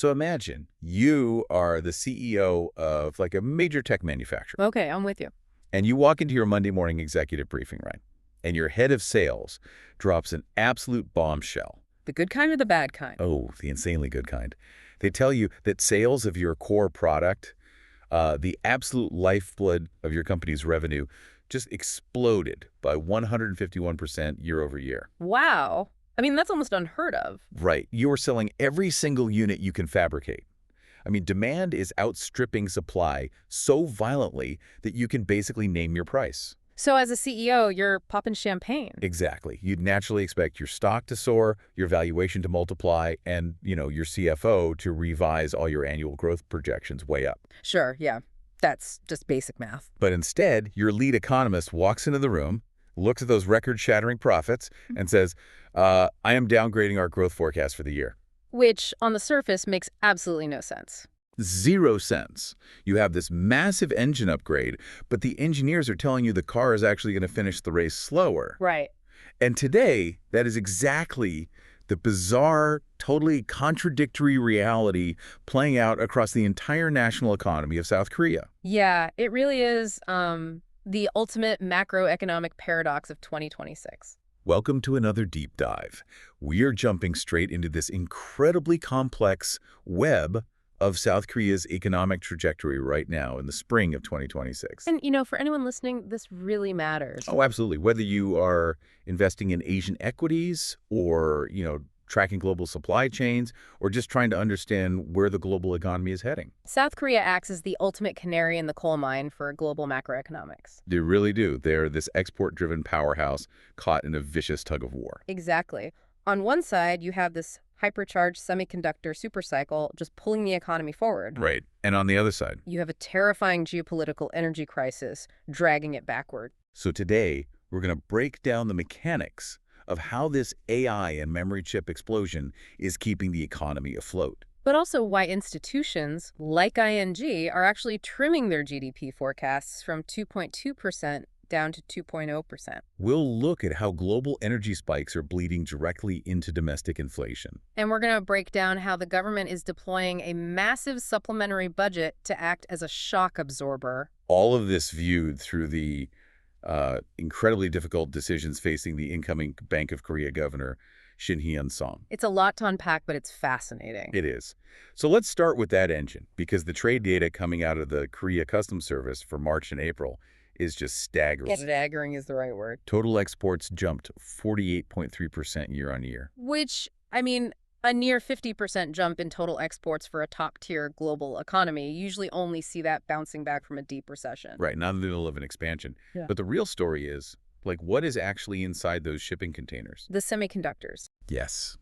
So imagine you are the CEO of like a major tech manufacturer, Okay, I'm with you. and you walk into your Monday morning executive briefing, right? And your head of sales drops an absolute bombshell. The good kind or the bad kind? Oh, the insanely good kind. They tell you that sales of your core product, the absolute lifeblood of your company's revenue, just exploded by 151% year over year. Wow. I mean, that's almost unheard of. Right. You are selling every single unit you can fabricate. I mean, demand is outstripping supply so violently that you can basically name your price. So as a CEO, you're popping champagne. Exactly. You'd naturally expect your stock to soar, your valuation to multiply, and, your CFO to revise all your annual growth projections way up. Sure, yeah. That's just basic math. But instead, your lead economist walks into the room, looks at those record-shattering profits, and says, I am downgrading our growth forecast for the year. Which, on the surface, makes absolutely no sense. 0 cents. You have this massive engine upgrade, but the engineers are telling you the car is actually going to finish the race slower. Right. And today, that is exactly the bizarre, totally contradictory reality playing out across the entire national economy of South Korea. Yeah, it really is the ultimate macroeconomic paradox of 2026. Welcome to another deep dive. We are jumping straight into this incredibly complex web of South Korea's economic trajectory right now in the spring of 2026. And, for anyone listening, this really matters. Oh, absolutely. Whether you are investing in Asian equities or, tracking global supply chains or just trying to understand where the global economy is heading. South Korea acts as the ultimate canary in the coal mine for global macroeconomics. They really do. They're this export-driven powerhouse caught in a vicious tug of war. Exactly. On one side, you have this hypercharged semiconductor supercycle just pulling the economy forward. Right. And on the other side. You have a terrifying geopolitical energy crisis dragging it backward. So today, we're going to break down the mechanics of how this AI and memory chip explosion is keeping the economy afloat. But also why institutions, like ING, are actually trimming their GDP forecasts from 2.2% down to 2.0%. We'll look at how global energy spikes are bleeding directly into domestic inflation. And we're going to break down how the government is deploying a massive supplementary budget to act as a shock absorber. All of this viewed through the incredibly difficult decisions facing the incoming Bank of Korea governor, Shin Hyun-sung. It's a lot to unpack, but it's fascinating. It is. So let's start with that engine, because the trade data coming out of the Korea Customs Service for March and April is just staggering. Staggering is the right word. Total exports jumped 48.3% year on year. Which, a near 50% jump in total exports for a top-tier global economy. You usually only see that bouncing back from a deep recession. Right, not in the middle of an expansion. Yeah. But the real story is, what is actually inside those shipping containers? The semiconductors. Yes.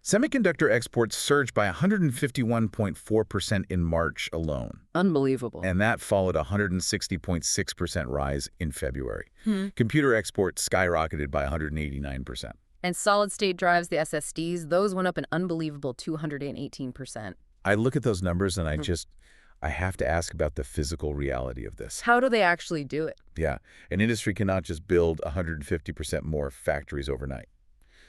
Semiconductor exports surged by 151.4% in March alone. Unbelievable. And that followed a 160.6% rise in February. Computer exports skyrocketed by 189%. And solid-state drives, the SSDs, those went up an unbelievable 218%. I look at those numbers and I have to ask about the physical reality of this. How do they actually do it? Yeah, an industry cannot just build 150% more factories overnight.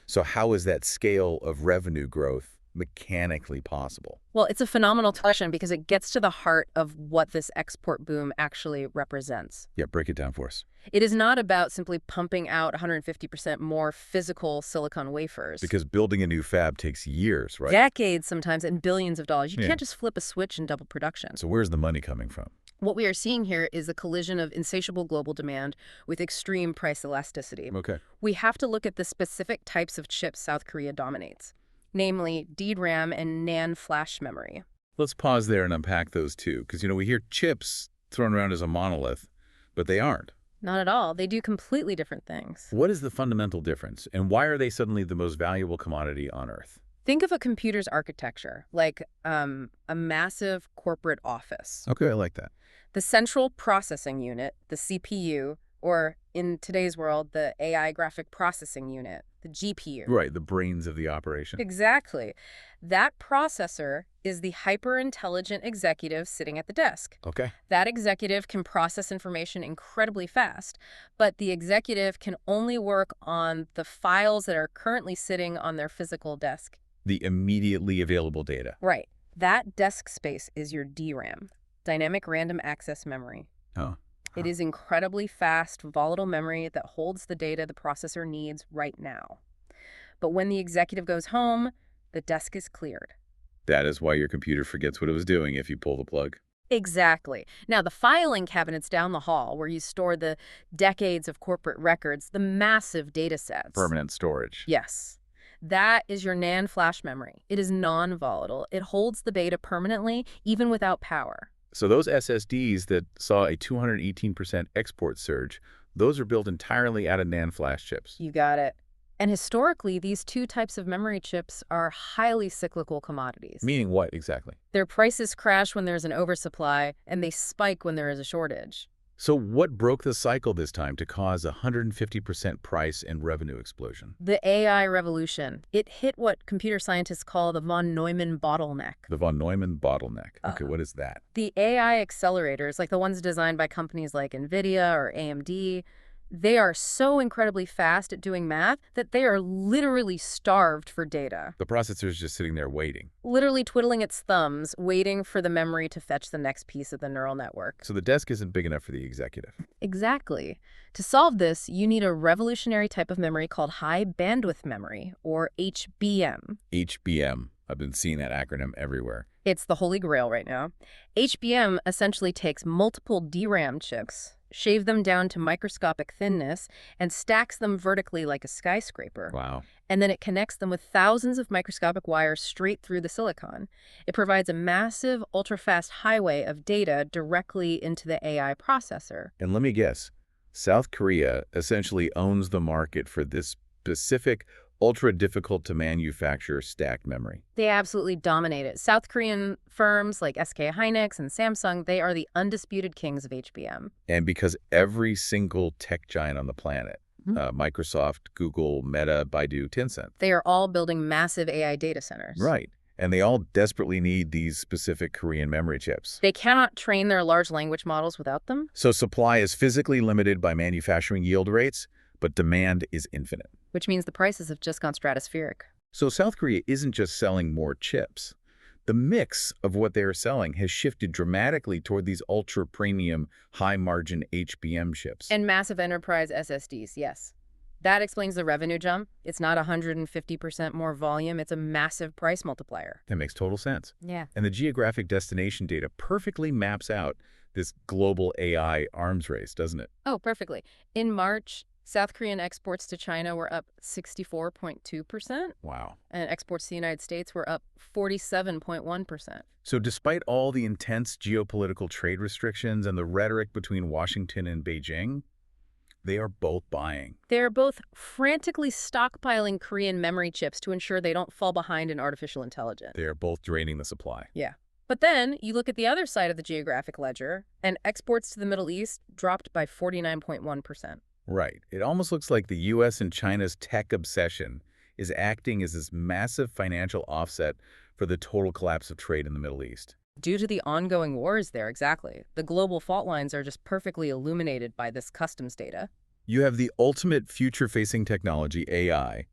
So how is that scale of revenue growth mechanically possible? Well, it's a phenomenal question because it gets to the heart of what this export boom actually represents. Yeah, break it down for us. It is not about simply pumping out 150% more physical silicon wafers. Because building a new fab takes years, right? Decades sometimes and billions of dollars. You can't just flip a switch and double production. So where's the money coming from? What we are seeing here is a collision of insatiable global demand with extreme price elasticity. Okay. We have to look at the specific types of chips South Korea dominates, namely DRAM and NAND flash memory. Let's pause there and unpack those two, because, we hear chips thrown around as a monolith, but they aren't. Not at all. They do completely different things. What is the fundamental difference, and why are they suddenly the most valuable commodity on Earth? Think of a computer's architecture, like a massive corporate office. Okay, I like that. The central processing unit, the CPU, or in today's world, the AI graphic processing unit, the GPU. Right, the brains of the operation. Exactly. That processor is the hyper-intelligent executive sitting at the desk. Okay. That executive can process information incredibly fast, but the executive can only work on the files that are currently sitting on their physical desk. The immediately available data. Right. That disk space is your DRAM, dynamic random access memory. Oh. It is incredibly fast, volatile memory that holds the data the processor needs right now. But when the executive goes home, the disk is cleared. That is why your computer forgets what it was doing if you pull the plug. Exactly. Now, the filing cabinets down the hall, where you store the decades of corporate records, the massive data sets. Permanent storage. Yes. That is your NAND flash memory. It is non-volatile. It holds the data permanently, even without power. So those SSDs that saw a 218% export surge, those are built entirely out of NAND flash chips. You got it. And historically, these two types of memory chips are highly cyclical commodities. Meaning what exactly? Their prices crash when there's an oversupply, and they spike when there is a shortage. So what broke the cycle this time to cause a 150% price and revenue explosion? The AI revolution. It hit what computer scientists call the von Neumann bottleneck. The von Neumann bottleneck. Okay, what is that? The AI accelerators, like the ones designed by companies like NVIDIA or AMD, they are so incredibly fast at doing math that they are literally starved for data. The processor's just sitting there waiting. Literally twiddling its thumbs, waiting for the memory to fetch the next piece of the neural network. So the desk isn't big enough for the executive. Exactly. To solve this, you need a revolutionary type of memory called high bandwidth memory, or HBM. HBM. I've been seeing that acronym everywhere. It's the holy grail right now. HBM essentially takes multiple DRAM chips, shave them down to microscopic thinness, and stacks them vertically like a skyscraper. Wow. And then it connects them with thousands of microscopic wires straight through the silicon. It provides a massive, ultra-fast highway of data directly into the AI processor. And let me guess, South Korea essentially owns the market for this specific, ultra-difficult-to-manufacture stacked memory. They absolutely dominate it. South Korean firms like SK Hynix and Samsung, they are the undisputed kings of HBM. And because every single tech giant on the planet, Microsoft, Google, Meta, Baidu, Tencent. They are all building massive AI data centers. Right. And they all desperately need these specific Korean memory chips. They cannot train their large language models without them. So supply is physically limited by manufacturing yield rates, but demand is infinite. Which means the prices have just gone stratospheric. So South Korea isn't just selling more chips. The mix of what they are selling has shifted dramatically toward these ultra-premium, high-margin HBM chips. And massive enterprise SSDs, yes. That explains the revenue jump. It's not 150% more volume. It's a massive price multiplier. That makes total sense. Yeah. And the geographic destination data perfectly maps out this global AI arms race, doesn't it? Oh, perfectly. In March, South Korean exports to China were up 64.2%. Wow. And exports to the United States were up 47.1%. So despite all the intense geopolitical trade restrictions and the rhetoric between Washington and Beijing, they are both buying. They're both frantically stockpiling Korean memory chips to ensure they don't fall behind in artificial intelligence. They are both draining the supply. Yeah. But then you look at the other side of the geographic ledger, and exports to the Middle East dropped by 49.1%. Right. It almost looks like the U.S. and China's tech obsession is acting as this massive financial offset for the total collapse of trade in the Middle East. Due to the ongoing wars there, exactly. The global fault lines are just perfectly illuminated by this customs data. You have the ultimate future-facing technology, AI,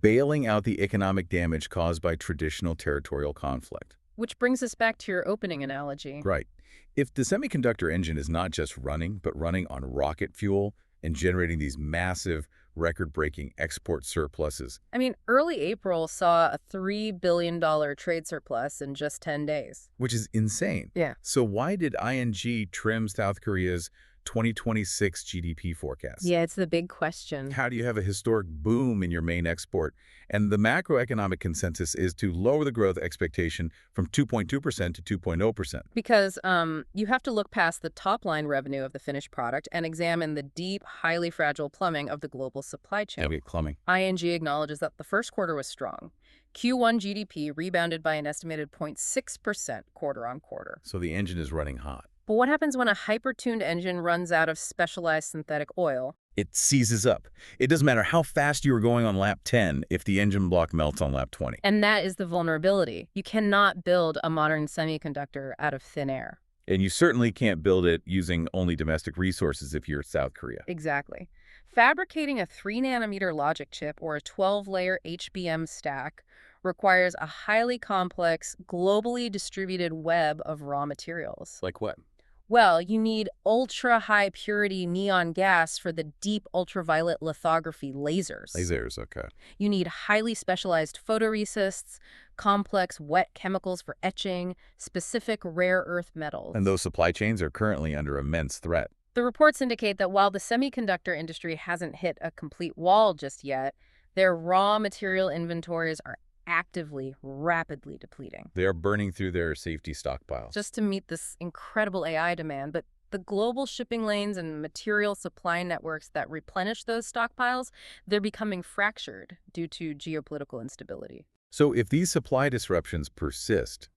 bailing out the economic damage caused by traditional territorial conflict. Which brings us back to your opening analogy. Right. If the semiconductor engine is not just running, but running on rocket fuel and generating these massive, record-breaking export surpluses. I mean, early April saw a $3 billion trade surplus in just 10 days. Which is insane. Yeah. So why did ING trim South Korea's 2026 GDP forecast? Yeah, it's the big question. How do you have a historic boom in your main export? And the macroeconomic consensus is to lower the growth expectation from 2.2% to 2.0%. Because you have to look past the top-line revenue of the finished product and examine the deep, highly fragile plumbing of the global supply chain. Yeah, we get plumbing. ING acknowledges that the first quarter was strong. Q1 GDP rebounded by an estimated 0.6% quarter-on-quarter. So the engine is running hot. But what happens when a hyper-tuned engine runs out of specialized synthetic oil? It seizes up. It doesn't matter how fast you were going on lap 10 if the engine block melts on lap 20. And that is the vulnerability. You cannot build a modern semiconductor out of thin air. And you certainly can't build it using only domestic resources if you're South Korea. Exactly. Fabricating a 3-nanometer logic chip or a 12-layer HBM stack requires a highly complex, globally distributed web of raw materials. Like what? Well, you need ultra-high purity neon gas for the deep ultraviolet lithography lasers. Lasers, okay. You need highly specialized photoresists, complex wet chemicals for etching, specific rare earth metals. And those supply chains are currently under immense threat. The reports indicate that while the semiconductor industry hasn't hit a complete wall just yet, their raw material inventories are actively, rapidly depleting. They are burning through their safety stockpiles. Just to meet this incredible AI demand, but the global shipping lanes and material supply networks that replenish those stockpiles, they're becoming fractured due to geopolitical instability. So if these supply disruptions persist,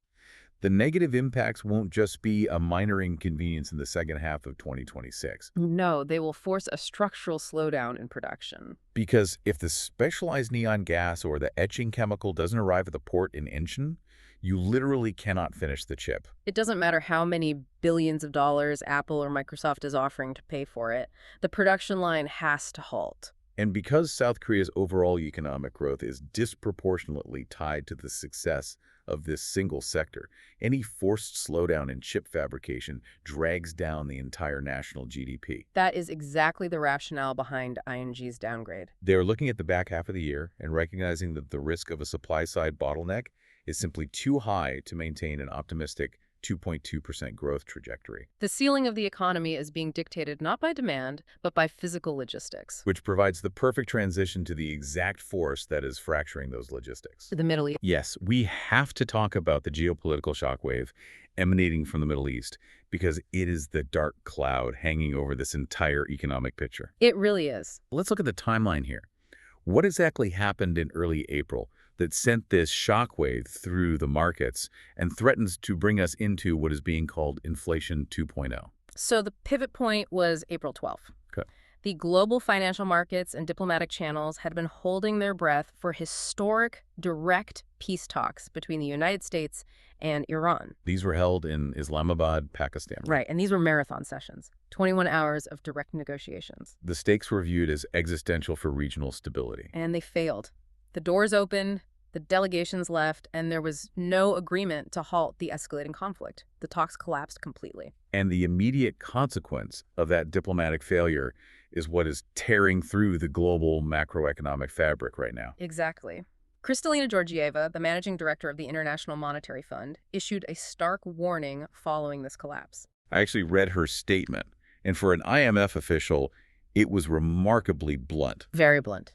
the negative impacts won't just be a minor inconvenience in the second half of 2026. No, they will force a structural slowdown in production. Because if the specialized neon gas or the etching chemical doesn't arrive at the port in Incheon, you literally cannot finish the chip. It doesn't matter how many billions of dollars Apple or Microsoft is offering to pay for it. The production line has to halt. And because South Korea's overall economic growth is disproportionately tied to the success of this single sector, any forced slowdown in chip fabrication drags down the entire national GDP. That is exactly the rationale behind ING's downgrade. They're looking at the back half of the year and recognizing that the risk of a supply-side bottleneck is simply too high to maintain an optimistic 2.2% growth trajectory, The ceiling of the economy is being dictated not by demand, but by physical logistics. which provides the perfect transition to the exact force that is fracturing those logistics. The Middle East. Yes, we have to talk about the geopolitical shockwave emanating from the Middle East because it is the dark cloud hanging over this entire economic picture. It really is. Let's look at the timeline here. What exactly happened in early April that sent this shockwave through the markets and threatens to bring us into what is being called inflation 2.0? So the pivot point was April 12th. Okay. The global financial markets and diplomatic channels had been holding their breath for historic, direct peace talks between the United States and Iran. These were held in Islamabad, Pakistan. Right, and these were marathon sessions, 21 hours of direct negotiations. The stakes were viewed as existential for regional stability. And they failed. The doors opened, the delegations left, and there was no agreement to halt the escalating conflict. The talks collapsed completely. And the immediate consequence of that diplomatic failure is what is tearing through the global macroeconomic fabric right now. Exactly. Kristalina Georgieva, the managing director of the International Monetary Fund, issued a stark warning following this collapse. I actually read her statement, and for an IMF official, it was remarkably blunt. Very blunt.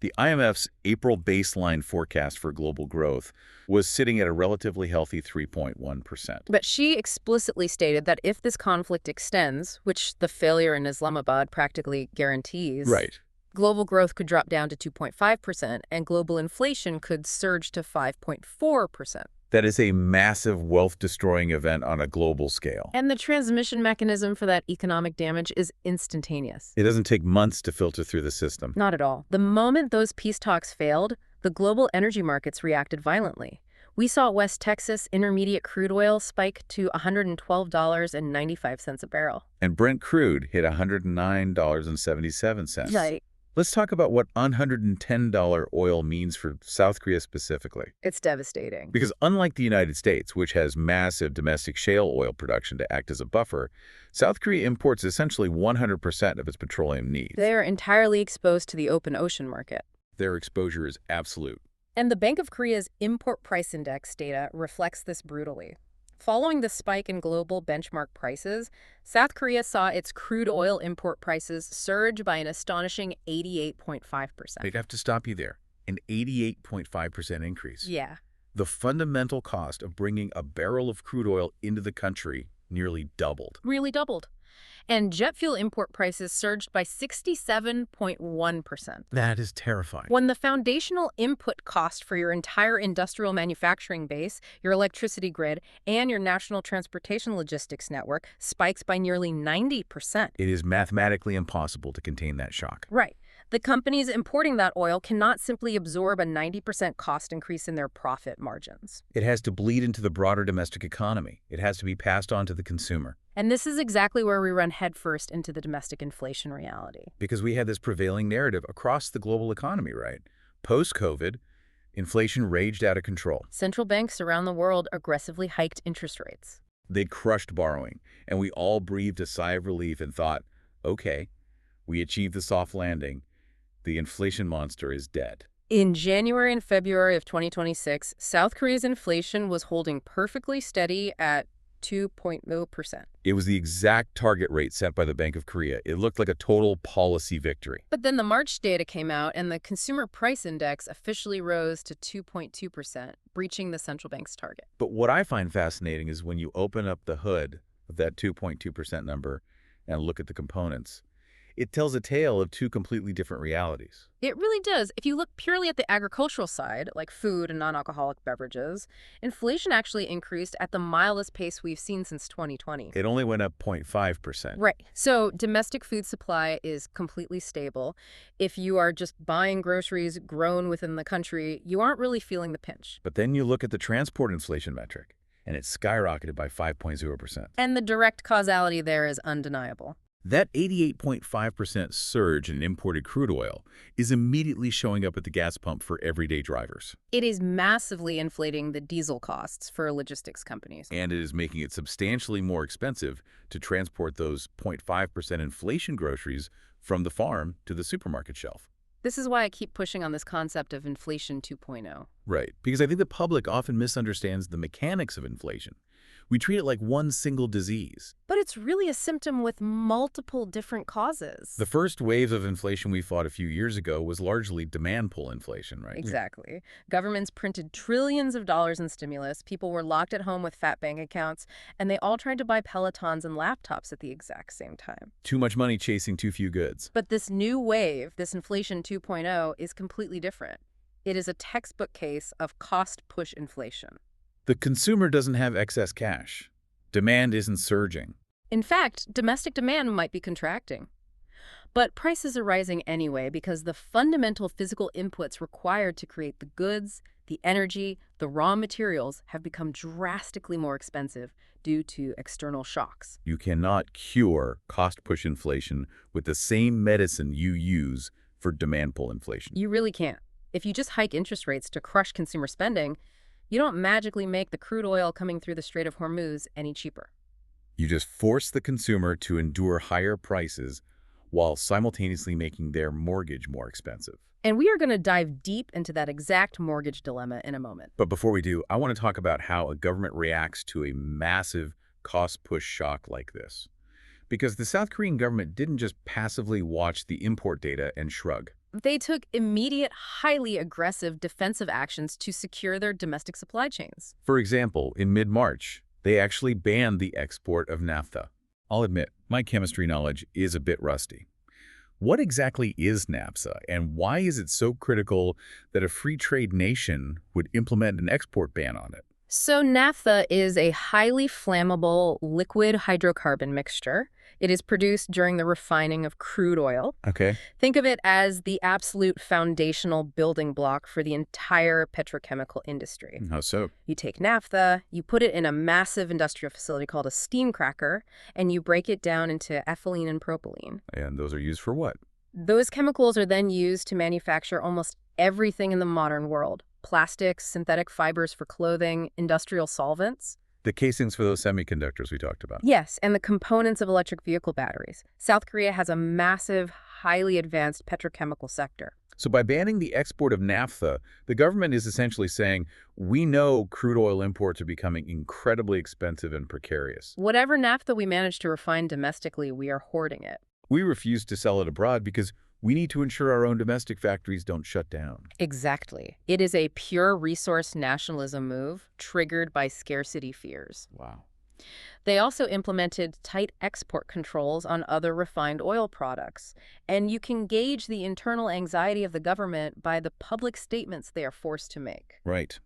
The IMF's April baseline forecast for global growth was sitting at a relatively healthy 3.1%. But she explicitly stated that if this conflict extends, which the failure in Islamabad practically guarantees, Right. global growth could drop down to 2.5% and global inflation could surge to 5.4%. That is a massive wealth-destroying event on a global scale. And the transmission mechanism for that economic damage is instantaneous. It doesn't take months to filter through the system. Not at all. The moment those peace talks failed, the global energy markets reacted violently. We saw West Texas intermediate crude oil spike to $112.95 a barrel. And Brent crude hit $109.77. Right. Let's talk about what $110 oil means for South Korea specifically. It's devastating. Because unlike the United States, which has massive domestic shale oil production to act as a buffer, South Korea imports essentially 100% of its petroleum needs. They are entirely exposed to the open ocean market. Their exposure is absolute. And the Bank of Korea's import price index data reflects this brutally. Following the spike in global benchmark prices, South Korea saw its crude oil import prices surge by an astonishing 88.5%. They'd have to stop you there. An 88.5% increase. Yeah. The fundamental cost of bringing a barrel of crude oil into the country nearly doubled. Really doubled. And jet fuel import prices surged by 67.1%. That is terrifying. When the foundational input cost for your entire industrial manufacturing base, your electricity grid, and your national transportation logistics network spikes by nearly 90%. It is mathematically impossible to contain that shock. Right. The companies importing that oil cannot simply absorb a 90% cost increase in their profit margins. It has to bleed into the broader domestic economy. It has to be passed on to the consumer. And this is exactly where we run headfirst into the domestic inflation reality. Because we had this prevailing narrative across the global economy, right? Post-COVID, Inflation raged out of control. Central banks around the world aggressively hiked interest rates. They crushed borrowing, and we all breathed a sigh of relief and thought, okay, we achieved the soft landing. The inflation monster is dead. In January and February of 2026, South Korea's inflation was holding perfectly steady at 2.0%. It was the exact target rate set by the Bank of Korea. It looked like a total policy victory. But then the March data came out, and the Consumer Price Index officially rose to 2.2%, breaching the central bank's target. But what I find fascinating is when you open up the hood of that 2.2% number and look at the components, it tells a tale of two completely different realities. It really does. If you look purely at the agricultural side, like food and non-alcoholic beverages, inflation actually increased at the mildest pace we've seen since 2020. It only went up 0.5%. Right. So domestic food supply is completely stable. If you are just buying groceries grown within the country, you aren't really feeling the pinch. But then you look at the transport inflation metric, and it skyrocketed by 5.0%. And the direct causality there is undeniable. That 88.5% surge in imported crude oil is immediately showing up at the gas pump for everyday drivers. It is massively inflating the diesel costs for logistics companies. And it is making it substantially more expensive to transport those 0.5% inflation groceries from the farm to the supermarket shelf. This is why I keep pushing on this concept of inflation 2.0. Right, because I think the public often misunderstands the mechanics of inflation. We treat it like one single disease. But it's really a symptom with multiple different causes. The first wave of inflation we fought a few years ago was largely demand pull inflation, right? Exactly. Governments printed trillions of dollars in stimulus, people were locked at home with fat bank accounts, and they all tried to buy Pelotons and laptops at the exact same time. Too much money chasing too few goods. But this new wave, this inflation 2.0, is completely different. It is a textbook case of cost-push inflation. The consumer doesn't have excess cash. Demand isn't surging. In fact, domestic demand might be contracting. But prices are rising anyway because the fundamental physical inputs required to create the goods, the energy, the raw materials have become drastically more expensive due to external shocks. You cannot cure cost-push inflation with the same medicine you use for demand pull inflation. You really can't. If you just hike interest rates to crush consumer spending, you don't magically make the crude oil coming through the Strait of Hormuz any cheaper. You just force the consumer to endure higher prices while simultaneously making their mortgage more expensive. And we are going to dive deep into that exact mortgage dilemma in a moment. But before we do, I want to talk about how a government reacts to a massive cost-push shock like this. Because the South Korean government didn't just passively watch the import data and shrug. They took immediate, highly aggressive defensive actions to secure their domestic supply chains. For example, in mid-March, they actually banned the export of naphtha. I'll admit, my chemistry knowledge is a bit rusty. What exactly is naphtha, and why is it so critical that a free trade nation would implement an export ban on it? So naphtha is a highly flammable liquid hydrocarbon mixture. It is produced during the refining of crude oil. Okay. Think of it as the absolute foundational building block for the entire petrochemical industry. How so? You take naphtha, you put it in a massive industrial facility called a steam cracker, and you break it down into ethylene and propylene. And those are used for what? Those chemicals are then used to manufacture almost everything in the modern world. Plastics, synthetic fibers for clothing, industrial solvents. The casings for those semiconductors we talked about. Yes, and the components of electric vehicle batteries. South Korea has a massive, highly advanced petrochemical sector. So by banning the export of naphtha, the government is essentially saying, we know crude oil imports are becoming incredibly expensive and precarious. Whatever naphtha we manage to refine domestically, we are hoarding it. We refuse to sell it abroad because we need to ensure our own domestic factories don't shut down. Exactly. It is a pure resource nationalism move triggered by scarcity fears. Wow. They also implemented tight export controls on other refined oil products. And you can gauge the internal anxiety of the government by the public statements they are forced to make. Right.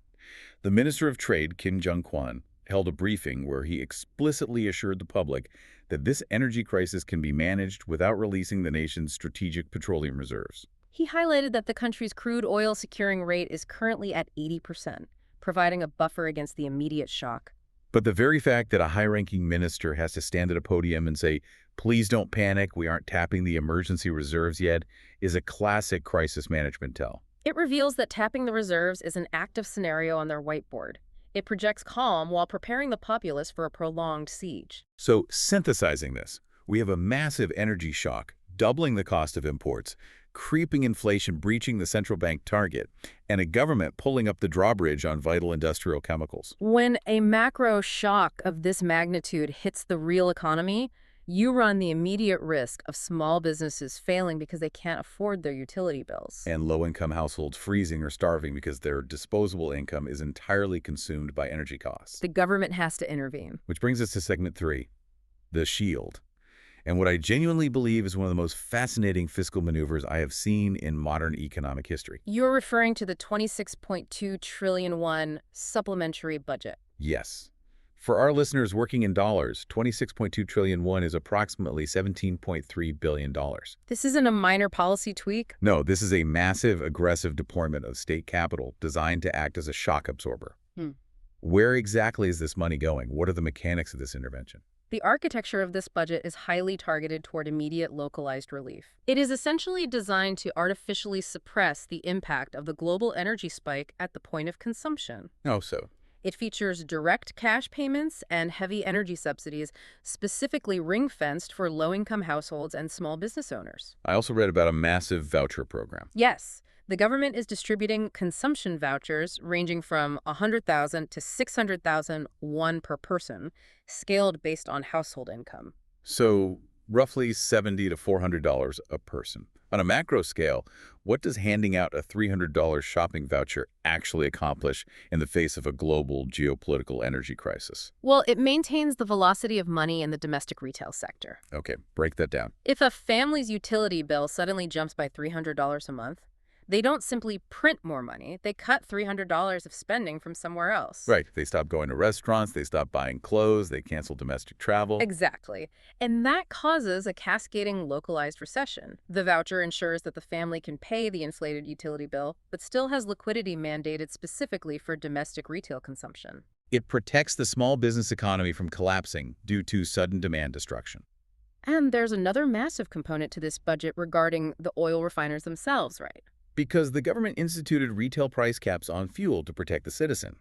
The Minister of Trade, Kim Jung-kwon, held a briefing where he explicitly assured the public that this energy crisis can be managed without releasing the nation's strategic petroleum reserves. He highlighted that the country's crude oil securing rate is currently at 80%, providing a buffer against the immediate shock. But the very fact that a high-ranking minister has to stand at a podium and say, please don't panic, we aren't tapping the emergency reserves yet, is a classic crisis management tell. It reveals that tapping the reserves is an active scenario on their whiteboard. It projects calm while preparing the populace for a prolonged siege. So, synthesizing this, we have a massive energy shock, doubling the cost of imports, creeping inflation breaching the central bank target, and a government pulling up the drawbridge on vital industrial chemicals. When a macro shock of this magnitude hits the real economy, you run the immediate risk of small businesses failing because they can't afford their utility bills. And low-income households freezing or starving because their disposable income is entirely consumed by energy costs. The government has to intervene. Which brings us to segment 3, the shield. And what I genuinely believe is one of the most fascinating fiscal maneuvers I have seen in modern economic history. You're referring to the 26.2 trillion won supplementary budget. Yes. For our listeners working in dollars, 26.2 trillion won is approximately $17.3 billion. This isn't a minor policy tweak. No, this is a massive, aggressive deployment of state capital designed to act as a shock absorber. Where exactly is this money going? What are the mechanics of this intervention? The architecture of this budget is highly targeted toward immediate localized relief. It is essentially designed to artificially suppress the impact of the global energy spike at the point of consumption. Oh, so. It features direct cash payments and heavy energy subsidies, specifically ring-fenced for low-income households and small business owners. I also read about a massive voucher program. Yes, the government is distributing consumption vouchers ranging from 100,000 to 600,000 won per person, scaled based on household income. So roughly $70 to $400 a person. On a macro scale, what does handing out a $300 shopping voucher actually accomplish in the face of a global geopolitical energy crisis? Well, it maintains the velocity of money in the domestic retail sector. Okay, break that down. If a family's utility bill suddenly jumps by $300 a month, they don't simply print more money, they cut $300 of spending from somewhere else. Right. They stop going to restaurants, they stop buying clothes, they cancel domestic travel. Exactly. And that causes a cascading localized recession. The voucher ensures that the family can pay the inflated utility bill, but still has liquidity mandated specifically for domestic retail consumption. It protects the small business economy from collapsing due to sudden demand destruction. And there's another massive component to this budget regarding the oil refiners themselves, right? Because the government instituted retail price caps on fuel to protect the citizen.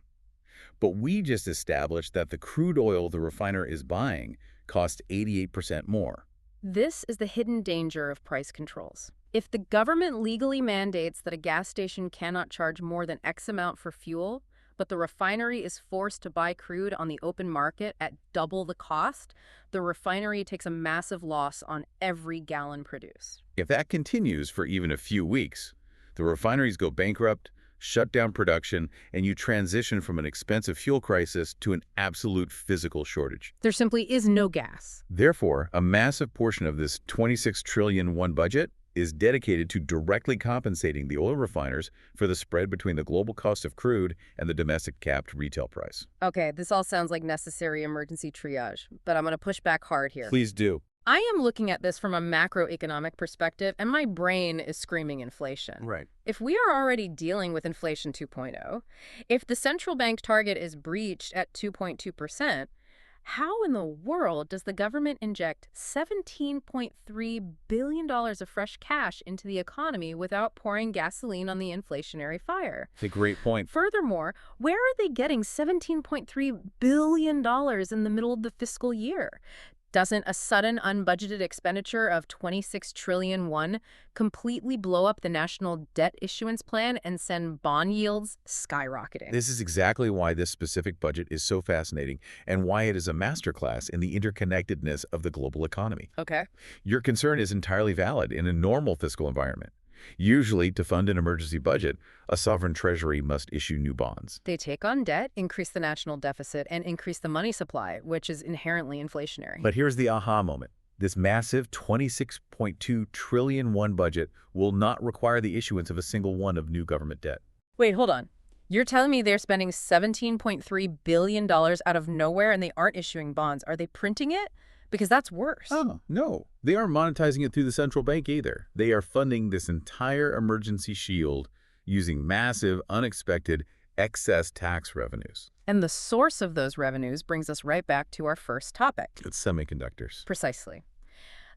But we just established that the crude oil the refiner is buying costs 88% more. This is the hidden danger of price controls. If the government legally mandates that a gas station cannot charge more than X amount for fuel, but the refinery is forced to buy crude on the open market at double the cost, the refinery takes a massive loss on every gallon produced. If that continues for even a few weeks, the refineries go bankrupt, shut down production, and you transition from an expensive fuel crisis to an absolute physical shortage. There simply is no gas. Therefore, a massive portion of this 26 trillion won budget is dedicated to directly compensating the oil refiners for the spread between the global cost of crude and the domestic capped retail price. Okay, this all sounds like necessary emergency triage, but I'm going to push back hard here. Please do. I am looking at this from a macroeconomic perspective, and my brain is screaming inflation. Right. If we are already dealing with inflation 2.0, if the central bank target is breached at 2.2%, how in the world does the government inject $17.3 billion of fresh cash into the economy without pouring gasoline on the inflationary fire? It's a great point. Furthermore, where are they getting $17.3 billion in the middle of the fiscal year? Doesn't a sudden unbudgeted expenditure of 26 trillion won completely blow up the national debt issuance plan and send bond yields skyrocketing? This is exactly why this specific budget is so fascinating and why it is a masterclass in the interconnectedness of the global economy. Okay. Your concern is entirely valid in a normal fiscal environment. Usually, to fund an emergency budget, a sovereign treasury must issue new bonds. They take on debt, increase the national deficit, and increase the money supply, which is inherently inflationary. But here's the aha moment. This massive 26.2 trillion won budget will not require the issuance of a single one of new government debt. Wait, hold on. You're telling me they're spending $17.3 billion out of nowhere and they aren't issuing bonds. Are they printing it? Because that's worse. Oh, no. They aren't monetizing it through the central bank either. They are funding this entire emergency shield using massive, unexpected, excess tax revenues. And the source of those revenues brings us right back to our first topic. It's semiconductors. Precisely.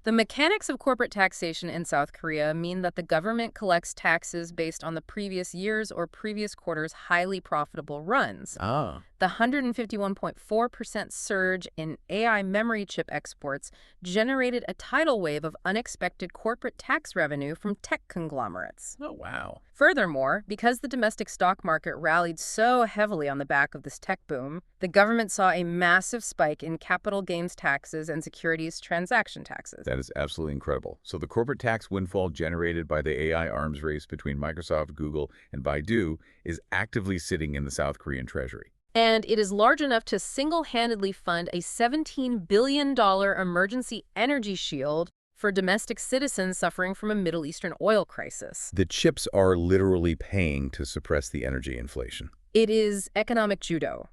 The mechanics of corporate taxation in South Korea mean that the government collects taxes based on the previous year's or previous quarter's highly profitable runs. Ah. The 151.4% surge in AI memory chip exports generated a tidal wave of unexpected corporate tax revenue from tech conglomerates. Oh, wow. Furthermore, because the domestic stock market rallied so heavily on the back of this tech boom, the government saw a massive spike in capital gains taxes and securities transaction taxes. That is absolutely incredible. So the corporate tax windfall generated by the AI arms race between Microsoft, Google, and Baidu is actively sitting in the South Korean treasury. And it is large enough to single-handedly fund a $17 billion emergency energy shield for domestic citizens suffering from a Middle Eastern oil crisis. The chips are literally paying to suppress the energy inflation. It is economic judo.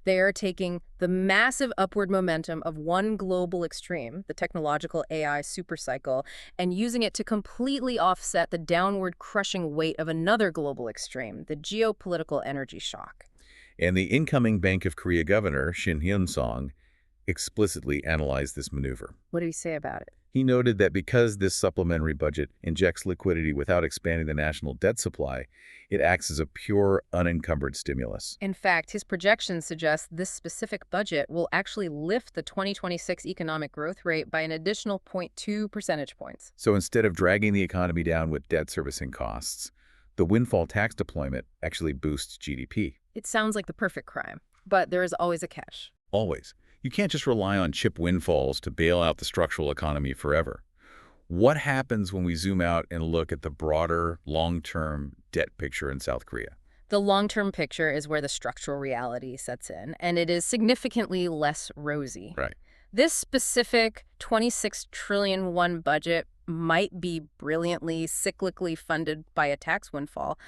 They are taking the massive upward momentum of one global extreme, the technological AI supercycle, and using it to completely offset the downward crushing weight of another global extreme, the geopolitical energy shock. And the incoming Bank of Korea governor, Shin Hyun-song, explicitly analyzed this maneuver. What did he say about it? He noted that because this supplementary budget injects liquidity without expanding the national debt supply, it acts as a pure, unencumbered stimulus. In fact, his projections suggest this specific budget will actually lift the 2026 economic growth rate by an additional 0.2 percentage points. So instead of dragging the economy down with debt servicing costs, the windfall tax deployment actually boosts GDP. It sounds like the perfect crime, but there is always a catch. Always. You can't just rely on chip windfalls to bail out the structural economy forever. What happens when we zoom out and look at the broader, long-term debt picture in South Korea? The long-term picture is where the structural reality sets in, and it is significantly less rosy. Right. This specific 26 trillion won budget might be brilliantly, cyclically funded by a tax windfall,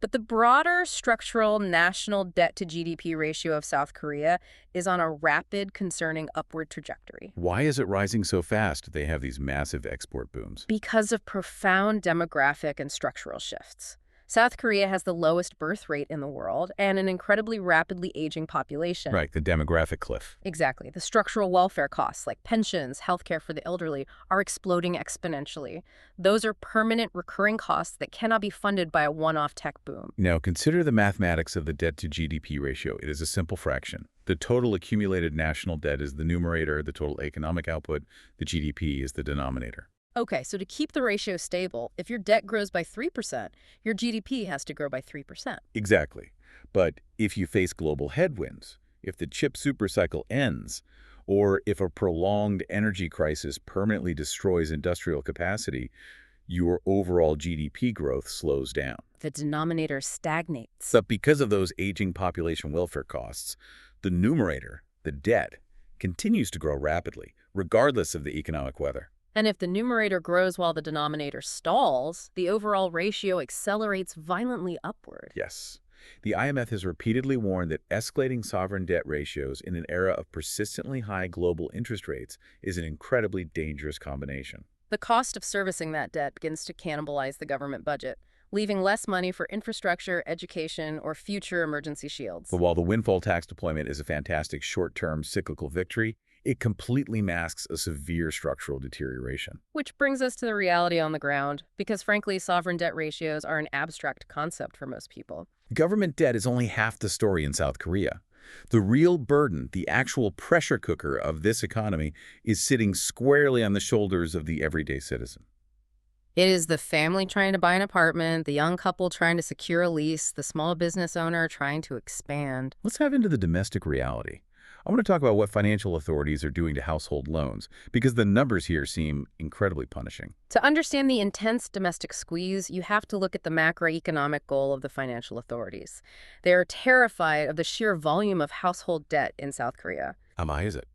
but the broader structural national debt-to-GDP ratio of South Korea is on a rapid, concerning upward trajectory. Why is it rising so fast? They have these massive export booms. Because of profound demographic and structural shifts. South Korea has the lowest birth rate in the world and an incredibly rapidly aging population. Right, the demographic cliff. Exactly. The structural welfare costs, like pensions, healthcare for the elderly, are exploding exponentially. Those are permanent, recurring costs that cannot be funded by a one-off tech boom. Now, consider the mathematics of the debt-to-GDP ratio. It is a simple fraction. The total accumulated national debt is the numerator, the total economic output, the GDP is the denominator. Okay, so to keep the ratio stable, if your debt grows by 3%, your GDP has to grow by 3%. Exactly. But if you face global headwinds, if the chip supercycle ends, or if a prolonged energy crisis permanently destroys industrial capacity, your overall GDP growth slows down. The denominator stagnates. But because of those aging population welfare costs, the numerator, the debt, continues to grow rapidly, regardless of the economic weather. And if the numerator grows while the denominator stalls, the overall ratio accelerates violently upward. Yes. The IMF has repeatedly warned that escalating sovereign debt ratios in an era of persistently high global interest rates is an incredibly dangerous combination. The cost of servicing that debt begins to cannibalize the government budget, leaving less money for infrastructure, education, or future emergency shields. But while the windfall tax deployment is a fantastic short-term cyclical victory, it completely masks a severe structural deterioration. Which brings us to the reality on the ground, because frankly, sovereign debt ratios are an abstract concept for most people. Government debt is only half the story in South Korea. The real burden, the actual pressure cooker of this economy, is sitting squarely on the shoulders of the everyday citizen. It is the family trying to buy an apartment, the young couple trying to secure a lease, the small business owner trying to expand. Let's dive into the domestic reality. I want to talk about what financial authorities are doing to household loans, because the numbers here seem incredibly punishing. To understand the intense domestic squeeze, you have to look at the macroeconomic goal of the financial authorities. They are terrified of the sheer volume of household debt in South Korea. How high is it?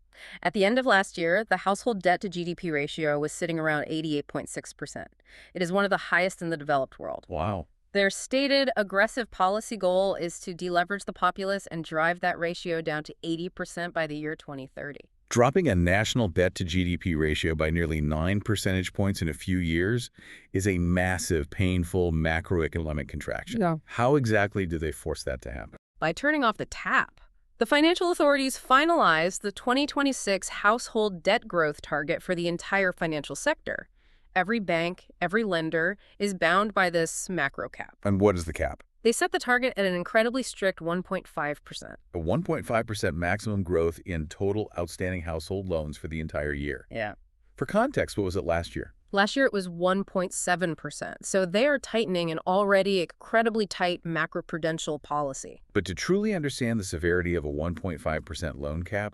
At the end of last year, the household debt-to-GDP ratio was sitting around 88.6%. It is one of the highest in the developed world. Wow. Their stated aggressive policy goal is to deleverage the populace and drive that ratio down to 80% by the year 2030. Dropping a national debt-to-GDP ratio by nearly 9 percentage points in a few years is a massive, painful macroeconomic contraction. Yeah. How exactly do they force that to happen? By turning off the tap. The financial authorities finalized the 2026 household debt growth target for the entire financial sector. Every bank, every lender is bound by this macro cap. And what is the cap? They set the target at an incredibly strict 1.5%. A 1.5% maximum growth in total outstanding household loans for the entire year. Yeah. For context, what was it last year? Last year it was 1.7%. So they are tightening an already incredibly tight macroprudential policy. But to truly understand the severity of a 1.5% loan cap,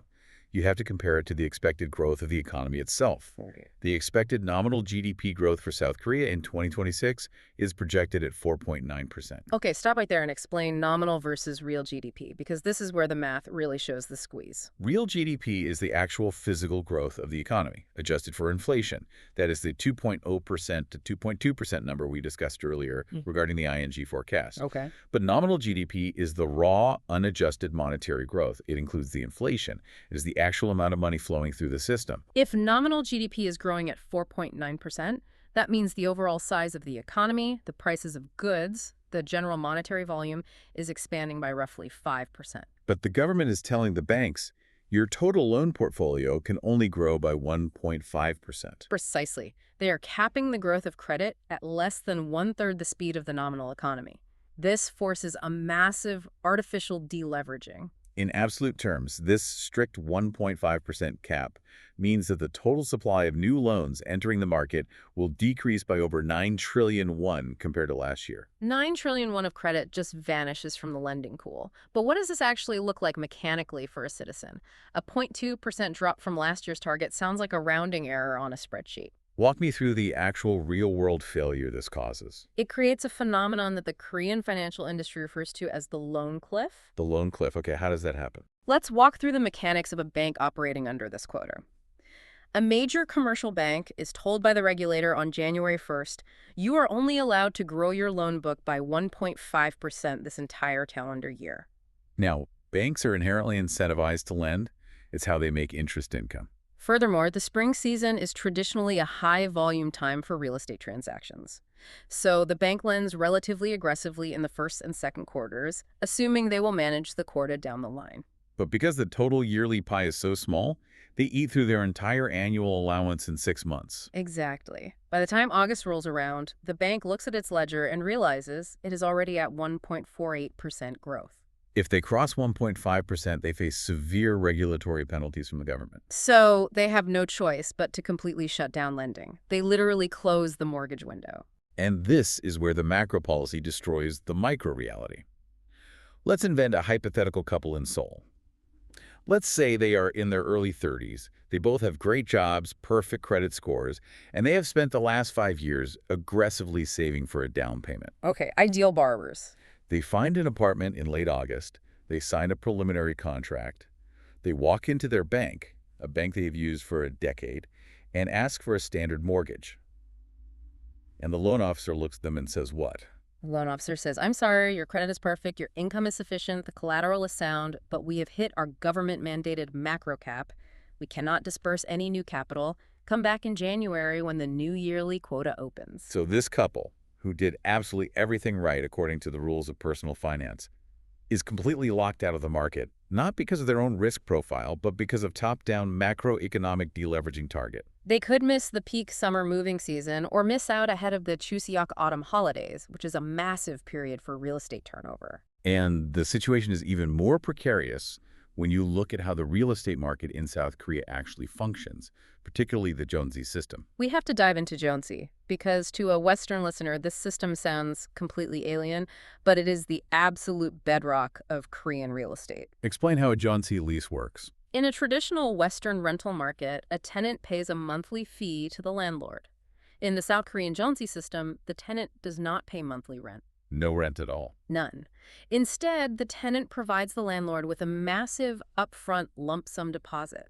you have to compare it to the expected growth of the economy itself. The expected nominal GDP growth for South Korea in 2026 is projected at 4.9%. Okay, stop right there and explain nominal versus real GDP, because this is where the math really shows the squeeze. Real GDP is the actual physical growth of the economy, adjusted for inflation. That is the 2.0% to 2.2% number we discussed earlier regarding the ING forecast. Okay. But nominal GDP is the raw, unadjusted monetary growth. It includes the inflation. It is the actual amount of money flowing through the system. If nominal GDP is growing at 4.9%, that means the overall size of the economy, the prices of goods, the general monetary volume is expanding by roughly 5%. But the government is telling the banks, your total loan portfolio can only grow by 1.5%. Precisely. They are capping the growth of credit at less than one-third the speed of the nominal economy. This forces a massive artificial deleveraging. In absolute terms, this strict 1.5% cap means that the total supply of new loans entering the market will decrease by over 9 trillion won compared to last year. 9 trillion won of credit just vanishes from the lending pool. But what does this actually look like mechanically for a citizen? A 0.2% drop from last year's target sounds like a rounding error on a spreadsheet. Walk me through the actual real-world failure this causes. It creates a phenomenon that the Korean financial industry refers to as the loan cliff. The loan cliff. Okay, how does that happen? Let's walk through the mechanics of a bank operating under this quota. A major commercial bank is told by the regulator on January 1st, you are only allowed to grow your loan book by 1.5% this entire calendar year. Now, banks are inherently incentivized to lend. It's how they make interest income. Furthermore, the spring season is traditionally a high-volume time for real estate transactions. So the bank lends relatively aggressively in the first and second quarters, assuming they will manage the quota down the line. But because the total yearly pie is so small, they eat through their entire annual allowance in 6 months. Exactly. By the time August rolls around, the bank looks at its ledger and realizes it is already at 1.48% growth. If they cross 1.5%, they face severe regulatory penalties from the government. So they have no choice but to completely shut down lending. They literally close the mortgage window. And this is where the macro policy destroys the micro reality. Let's invent a hypothetical couple in Seoul. Let's say they are in their early 30s. They both have great jobs, perfect credit scores, and they have spent the last 5 years aggressively saving for a down payment. Okay, ideal borrowers. They find an apartment in late August. They sign a preliminary contract. They walk into their bank, a bank they've used for a decade, and ask for a standard mortgage. And the loan officer looks at them and says what? The loan officer says, I'm sorry, your credit is perfect, your income is sufficient, the collateral is sound, but we have hit our government-mandated macro cap. We cannot disperse any new capital. Come back in January when the new yearly quota opens. So this couple, who did absolutely everything right according to the rules of personal finance, is completely locked out of the market, not because of their own risk profile, but because of top-down macroeconomic deleveraging target. They could miss the peak summer moving season or miss out ahead of the Chuseok autumn holidays, which is a massive period for real estate turnover. And the situation is even more precarious when you look at how the real estate market in South Korea actually functions, particularly the Jonesy system. We have to dive into Jonesy, because to a Western listener, this system sounds completely alien, but it is the absolute bedrock of Korean real estate. Explain how a Jonesy lease works. In a traditional Western rental market, a tenant pays a monthly fee to the landlord. In the South Korean Jonesy system, the tenant does not pay monthly rent. No rent at all. None. Instead, the tenant provides the landlord with a massive upfront lump sum deposit.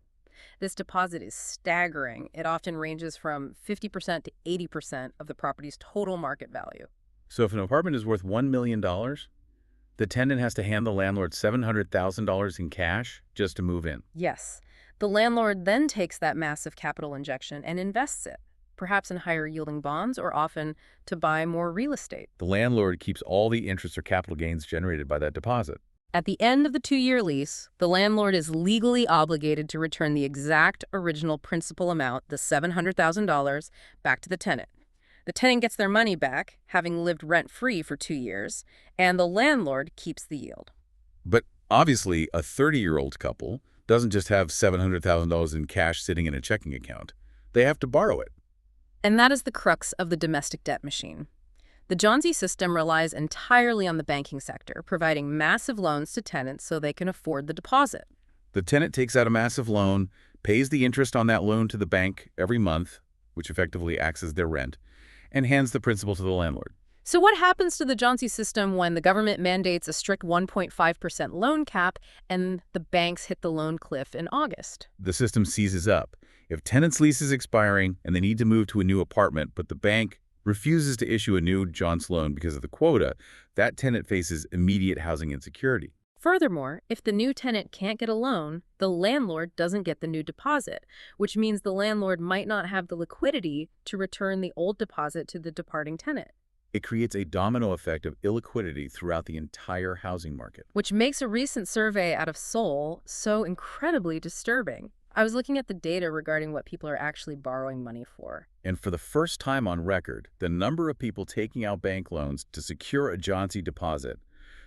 This deposit is staggering. It often ranges from 50% to 80% of the property's total market value. So if an apartment is worth $1 million, the tenant has to hand the landlord $700,000 in cash just to move in. Yes. The landlord then takes that massive capital injection and invests it, perhaps in higher-yielding bonds or often to buy more real estate. The landlord keeps all the interest or capital gains generated by that deposit. At the end of the 2-year lease, the landlord is legally obligated to return the exact original principal amount, the $700,000, back to the tenant. The tenant gets their money back, having lived rent-free for 2 years, and the landlord keeps the yield. But obviously, a 30-year-old couple doesn't just have $700,000 in cash sitting in a checking account. They have to borrow it. And that is the crux of the domestic debt machine. The Jonesy system relies entirely on the banking sector, providing massive loans to tenants so they can afford the deposit. The tenant takes out a massive loan, pays the interest on that loan to the bank every month, which effectively acts as their rent, and hands the principal to the landlord. So what happens to the Jonesy system when the government mandates a strict 1.5% loan cap and the banks hit the loan cliff in August? The system seizes up. If tenant's lease is expiring and they need to move to a new apartment, but the bank refuses to issue a new Jones loan because of the quota, that tenant faces immediate housing insecurity. Furthermore, if the new tenant can't get a loan, the landlord doesn't get the new deposit, which means the landlord might not have the liquidity to return the old deposit to the departing tenant. It creates a domino effect of illiquidity throughout the entire housing market. Which makes a recent survey out of Seoul so incredibly disturbing. I was looking at the data regarding what people are actually borrowing money for. And for the first time on record, the number of people taking out bank loans to secure a Johnson deposit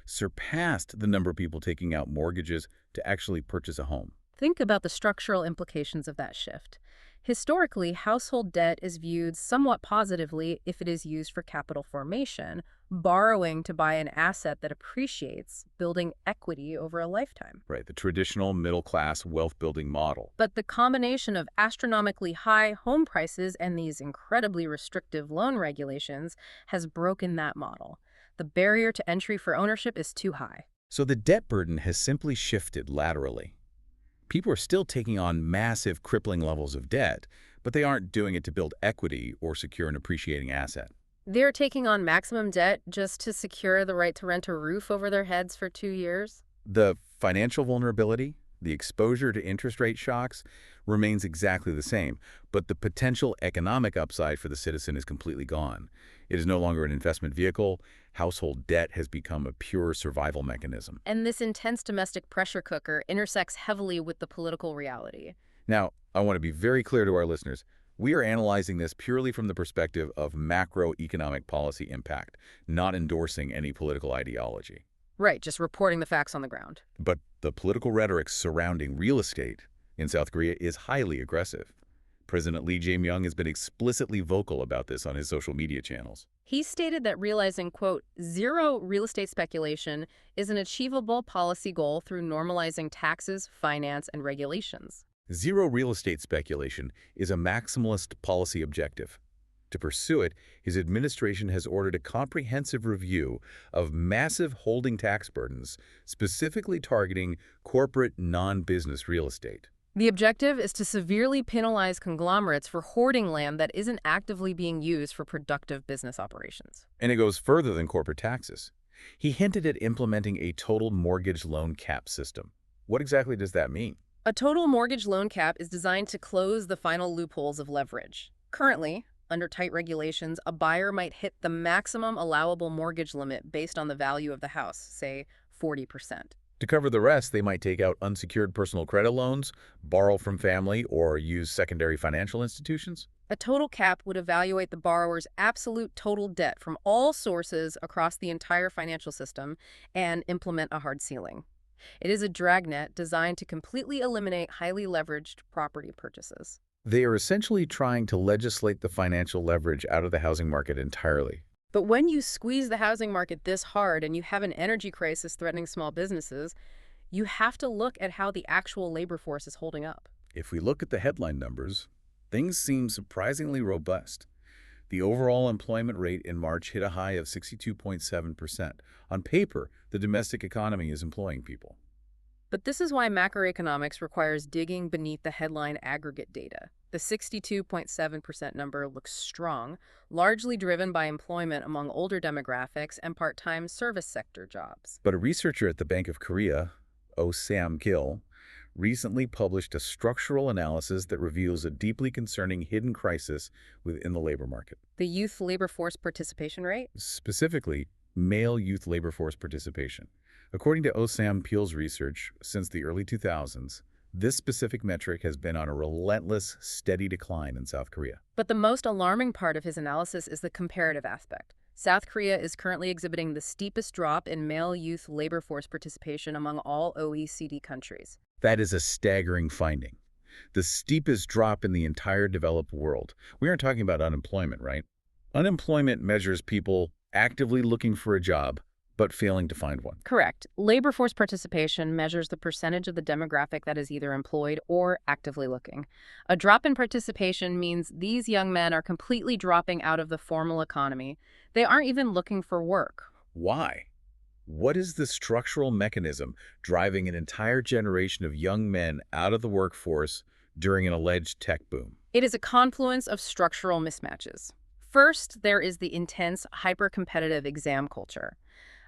surpassed the number of people taking out mortgages to actually purchase a home. Think about the structural implications of that shift. Historically, household debt is viewed somewhat positively if it is used for capital formation, borrowing to buy an asset that appreciates, building equity over a lifetime. Right, the traditional middle-class wealth-building model. But the combination of astronomically high home prices and these incredibly restrictive loan regulations has broken that model. The barrier to entry for ownership is too high. So the debt burden has simply shifted laterally. People are still taking on massive, crippling levels of debt, but they aren't doing it to build equity or secure an appreciating asset. They're taking on maximum debt just to secure the right to rent a roof over their heads for 2 years. The financial vulnerability, the exposure to interest rate shocks, remains exactly the same, but the potential economic upside for the citizen is completely gone. It is no longer an investment vehicle. Household debt has become a pure survival mechanism. And this intense domestic pressure cooker intersects heavily with the political reality. Now, I want to be very clear to our listeners. We are analyzing this purely from the perspective of macroeconomic policy impact, not endorsing any political ideology. Right, just reporting the facts on the ground. But the political rhetoric surrounding real estate in South Korea is highly aggressive. President Lee Jae-myung has been explicitly vocal about this on his social media channels. He stated that realizing, quote, zero real estate speculation is an achievable policy goal through normalizing taxes, finance, and regulations. Zero real estate speculation is a maximalist policy objective. To pursue it, his administration has ordered a comprehensive review of massive holding tax burdens, specifically targeting corporate non-business real estate. The objective is to severely penalize conglomerates for hoarding land that isn't actively being used for productive business operations. And it goes further than corporate taxes. He hinted at implementing a total mortgage loan cap system. What exactly does that mean? A total mortgage loan cap is designed to close the final loopholes of leverage. Currently, under tight regulations, a buyer might hit the maximum allowable mortgage limit based on the value of the house, say 40%. To cover the rest, they might take out unsecured personal credit loans, borrow from family, or use secondary financial institutions. A total cap would evaluate the borrower's absolute total debt from all sources across the entire financial system and implement a hard ceiling. It is a dragnet designed to completely eliminate highly leveraged property purchases. They are essentially trying to legislate the financial leverage out of the housing market entirely. But when you squeeze the housing market this hard and you have an energy crisis threatening small businesses, you have to look at how the actual labor force is holding up. If we look at the headline numbers, things seem surprisingly robust. The overall employment rate in March hit a high of 62.7%. On paper, the domestic economy is employing people. But this is why macroeconomics requires digging beneath the headline aggregate data. The 62.7% number looks strong, largely driven by employment among older demographics and part-time service sector jobs. But a researcher at the Bank of Korea, Oh Sam-gil, recently published a structural analysis that reveals a deeply concerning hidden crisis within the labor market. The youth labor force participation rate? Specifically, male youth labor force participation. According to Osam Peel's research, since the early 2000s, this specific metric has been on a relentless, steady decline in South Korea. But the most alarming part of his analysis is the comparative aspect. South Korea is currently exhibiting the steepest drop in male youth labor force participation among all OECD countries. That is a staggering finding. The steepest drop in the entire developed world. We aren't talking about unemployment, right? Unemployment measures people actively looking for a job, but failing to find one. Correct. Labor force participation measures the percentage of the demographic that is either employed or actively looking. A drop in participation means these young men are completely dropping out of the formal economy. They aren't even looking for work. Why? What is the structural mechanism driving an entire generation of young men out of the workforce during an alleged tech boom? It is a confluence of structural mismatches. First, there is the intense, hyper-competitive exam culture.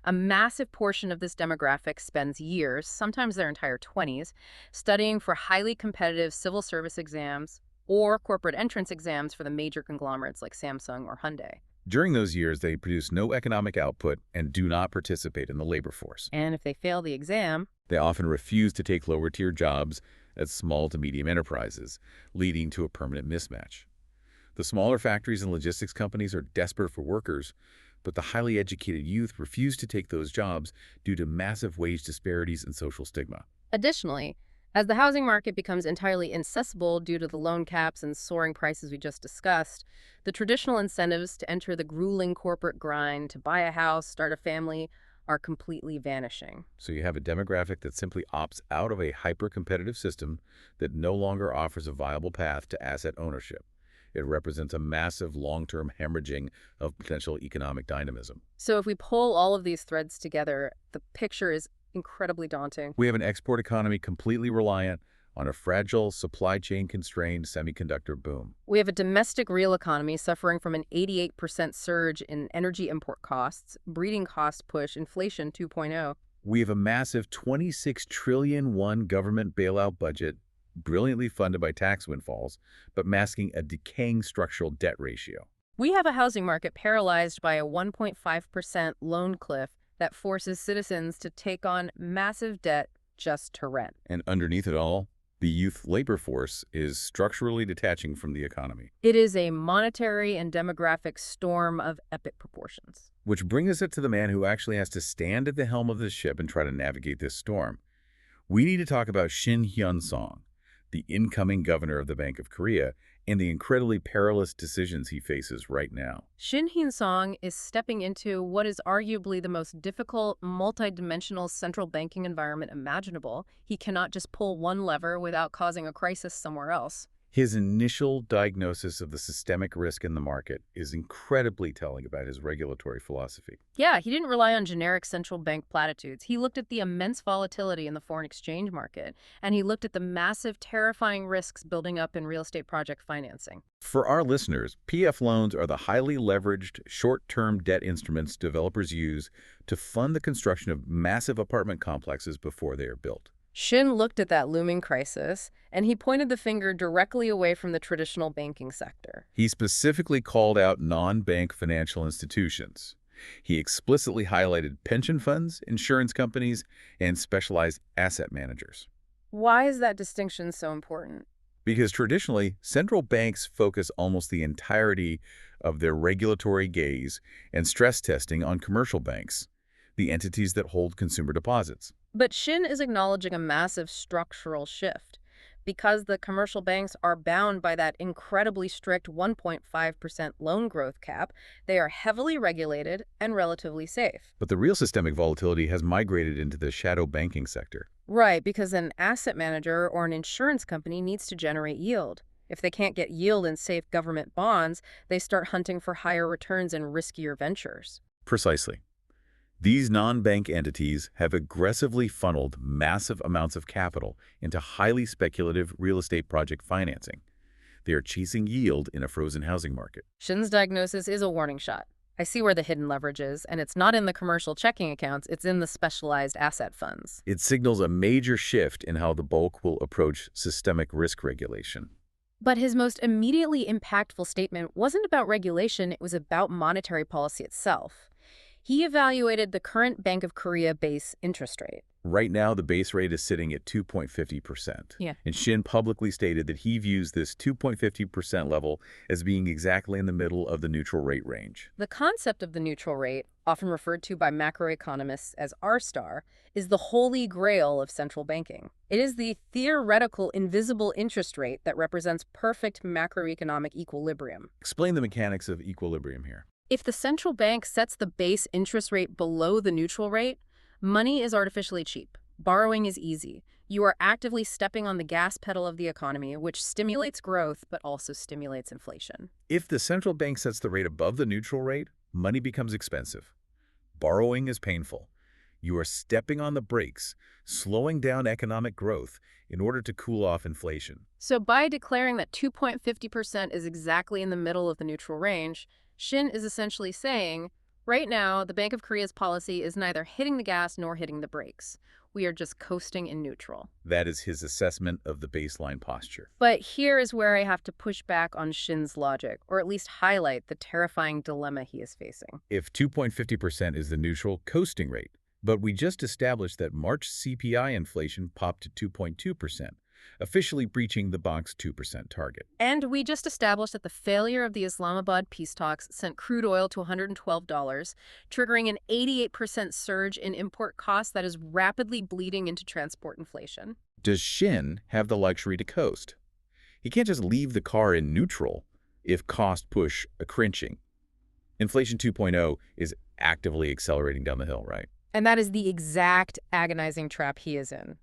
A massive portion of this demographic spends years, sometimes their entire 20s, studying for highly competitive civil service exams or corporate entrance exams for the major conglomerates like Samsung or Hyundai. During those years, they produce no economic output and do not participate in the labor force. And if they fail the exam, They often refuse to take lower-tier jobs at small to medium enterprises, leading to a permanent mismatch. The smaller factories and logistics companies are desperate for workers, but the highly educated youth refuse to take those jobs due to massive wage disparities and social stigma. additionally, as the housing market becomes entirely inaccessible due to the loan caps and soaring prices we just discussed, the traditional incentives to enter the grueling corporate grind to buy a house, start a family, are completely vanishing. So you have a demographic that simply opts out of a hyper-competitive system that no longer offers a viable path to asset ownership. It represents a massive long-term hemorrhaging of potential economic dynamism. So if we pull all of these threads together, the picture is incredibly daunting. We have an export economy completely reliant on a fragile, supply chain constrained semiconductor boom. We have a domestic real economy suffering from an 88% surge in energy import costs, breeding costs push inflation 2.0. We have a massive 26 trillion won government bailout budget, brilliantly funded by tax windfalls, but masking a decaying structural debt ratio. We have a housing market paralyzed by a 1.5% loan cliff that forces citizens to take on massive debt just to rent. And underneath it all, the youth labor force is structurally detaching from the economy. It is a monetary and demographic storm of epic proportions. Which brings us to the man who actually has to stand at the helm of the ship and try to navigate this storm. We need to talk about Shin Hyun-song, the incoming governor of the Bank of Korea, and the incredibly perilous decisions he faces right now. Shin Hyun-song is stepping into what is arguably the most difficult, multidimensional central banking environment imaginable. He cannot just pull one lever without causing a crisis somewhere else. His initial diagnosis of the systemic risk in the market is incredibly telling about his regulatory philosophy. Yeah, he didn't rely on generic central bank platitudes. He looked at the immense volatility in the foreign exchange market, and he looked at the massive, terrifying risks building up in real estate project financing. For our listeners, PF loans are the highly leveraged, short-term debt instruments developers use to fund the construction of massive apartment complexes before they are built. Shin looked at that looming crisis, and he pointed the finger directly away from the traditional banking sector. He specifically called out non-bank financial institutions. He explicitly highlighted pension funds, insurance companies, and specialized asset managers. Why is that distinction so important? Because traditionally, central banks focus almost the entirety of their regulatory gaze and stress testing on commercial banks, the entities that hold consumer deposits. But Shin is acknowledging a massive structural shift. Because the commercial banks are bound by that incredibly strict 1.5% loan growth cap, they are heavily regulated and relatively safe. But the real systemic volatility has migrated into the shadow banking sector. Right, because an asset manager or an insurance company needs to generate yield. If they can't get yield in safe government bonds, they start hunting for higher returns in riskier ventures. Precisely. These non-bank entities have aggressively funneled massive amounts of capital into highly speculative real estate project financing. They are chasing yield in a frozen housing market. Shin's diagnosis is a warning shot. I see where the hidden leverage is, and it's not in the commercial checking accounts, it's in the specialized asset funds. It signals a major shift in how the bulk will approach systemic risk regulation. But his most immediately impactful statement wasn't about regulation, it was about monetary policy itself. He evaluated the current Bank of Korea base interest rate. Right now, the base rate is sitting at 2.50%. Yeah. And Shin publicly stated that he views this 2.50% level as being exactly in the middle of the neutral rate range. The concept of the neutral rate, often referred to by macroeconomists as R-star, is the holy grail of central banking. It is the theoretical invisible interest rate that represents perfect macroeconomic equilibrium. Explain the mechanics of equilibrium here. If the central bank sets the base interest rate below the neutral rate, money is artificially cheap. Borrowing is easy. You are actively stepping on the gas pedal of the economy, which stimulates growth but also stimulates inflation. If the central bank sets the rate above the neutral rate, money becomes expensive. Borrowing is painful. You are stepping on the brakes, slowing down economic growth in order to cool off inflation. So by declaring that 2.50% is exactly in the middle of the neutral range, Shin is essentially saying, right now, the Bank of Korea's policy is neither hitting the gas nor hitting the brakes. We are just coasting in neutral. That is his assessment of the baseline posture. But here is where I have to push back on Shin's logic, or at least highlight the terrifying dilemma he is facing. If 2.50% is the neutral coasting rate, but we just established that March CPI inflation popped to 2.2%, officially breaching the bank's 2% target. And we just established that the failure of the Islamabad peace talks sent crude oil to $112, triggering an 88% surge in import costs that is rapidly bleeding into transport inflation. Does Shin have the luxury to coast? He can't just leave the car in neutral if costs push a clinching. Inflation 2.0 is actively accelerating down the hill, right? And that is the exact agonizing trap he is in.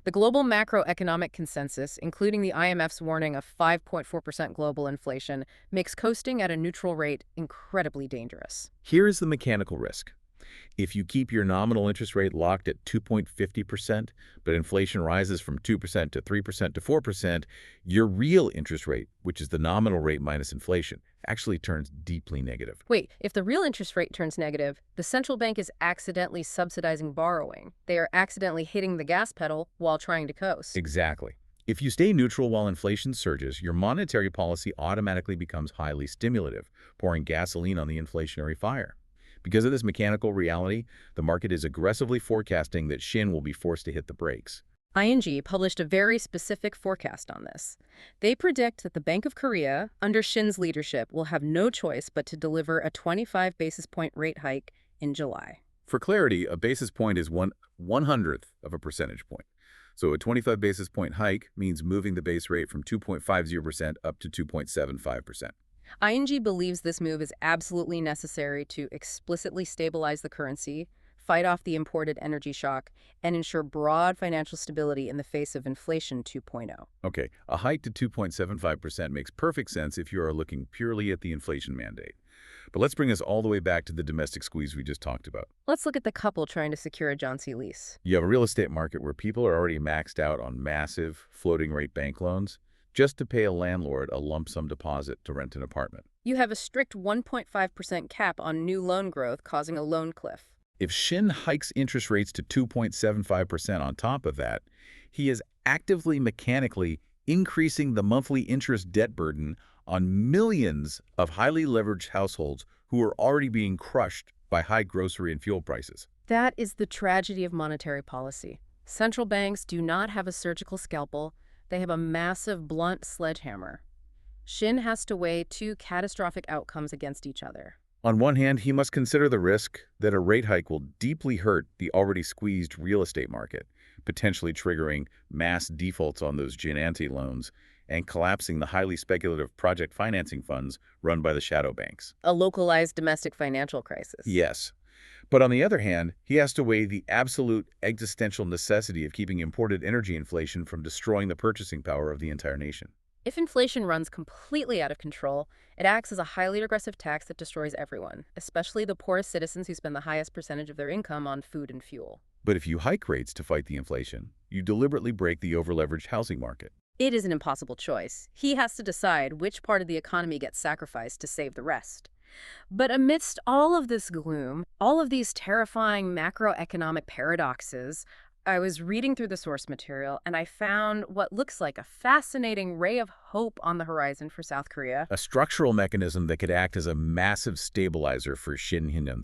The global macroeconomic consensus, including the IMF's warning of 5.4% global inflation, makes coasting at a neutral rate incredibly dangerous. Here is the mechanical risk. If you keep your nominal interest rate locked at 2.50%, but inflation rises from 2% to 3% to 4%, your real interest rate, which is the nominal rate minus inflation, actually turns deeply negative. Wait, if the real interest rate turns negative, the central bank is accidentally subsidizing borrowing. They are accidentally hitting the gas pedal while trying to coast. Exactly. If you stay neutral while inflation surges, your monetary policy automatically becomes highly stimulative, pouring gasoline on the inflationary fire. Because of this mechanical reality, the market is aggressively forecasting that Shin will be forced to hit the brakes. ING published a very specific forecast on this. They predict that the Bank of Korea, under Shin's leadership, will have no choice but to deliver a 25 basis point rate hike in July. For clarity, a basis point is 1/100th of a percentage point. So a 25 basis point hike means moving the base rate from 2.50% up to 2.75%. ING believes this move is absolutely necessary to explicitly stabilize the currency, fight off the imported energy shock, and ensure broad financial stability in the face of inflation 2.0. Okay, a hike to 2.75% makes perfect sense if you are looking purely at the inflation mandate. But let's bring us all the way back to the domestic squeeze we just talked about. Let's look at the couple trying to secure a Johnsy lease. You have a real estate market where people are already maxed out on massive floating rate bank loans just to pay a landlord a lump sum deposit to rent an apartment. You have a strict 1.5% cap on new loan growth, causing a loan cliff. If Shin hikes interest rates to 2.75% on top of that, he is actively mechanically increasing the monthly interest debt burden on millions of highly leveraged households who are already being crushed by high grocery and fuel prices. That is the tragedy of monetary policy. Central banks do not have a surgical scalpel. They have a massive, blunt sledgehammer. Shin has to weigh two catastrophic outcomes against each other. On one hand, he must consider the risk that a rate hike will deeply hurt the already squeezed real estate market, potentially triggering mass defaults on those Genanti loans and collapsing the highly speculative project financing funds run by the shadow banks. A localized domestic financial crisis. Yes. But on the other hand, he has to weigh the absolute existential necessity of keeping imported energy inflation from destroying the purchasing power of the entire nation. If inflation runs completely out of control, it acts as a highly regressive tax that destroys everyone, especially the poorest citizens who spend the highest percentage of their income on food and fuel. But if you hike rates to fight the inflation, you deliberately break the over-leveraged housing market. It is an impossible choice. He has to decide which part of the economy gets sacrificed to save the rest. But amidst all of this gloom, all of these terrifying macroeconomic paradoxes, I was reading through the source material and I found what looks like a fascinating ray of hope on the horizon for South Korea. A structural mechanism that could act as a massive stabilizer for Shinhin.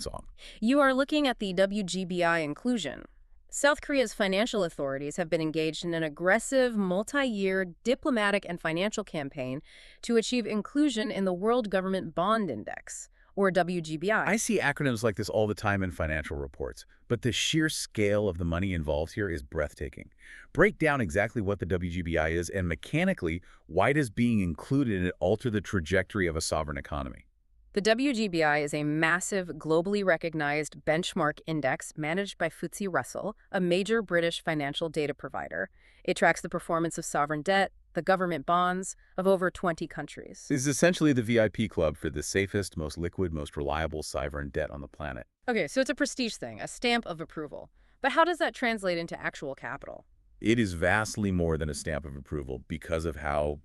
You are looking at the WGBI inclusion. South Korea's financial authorities have been engaged in an aggressive, multi-year diplomatic and financial campaign to achieve inclusion in the World Government Bond Index, or WGBI. I see acronyms like this all the time in financial reports, but the sheer scale of the money involved here is breathtaking. Break down exactly what the WGBI is and mechanically, why does being included in it alter the trajectory of a sovereign economy? The WGBI is a massive, globally recognized benchmark index managed by FTSE Russell, a major British financial data provider. It tracks the performance of sovereign debt, the government bonds of over 20 countries. This is essentially the VIP club for the safest, most liquid, most reliable sovereign debt on the planet. Okay, so it's a prestige thing, a stamp of approval. But how does that translate into actual capital? It is vastly more than a stamp of approval because of how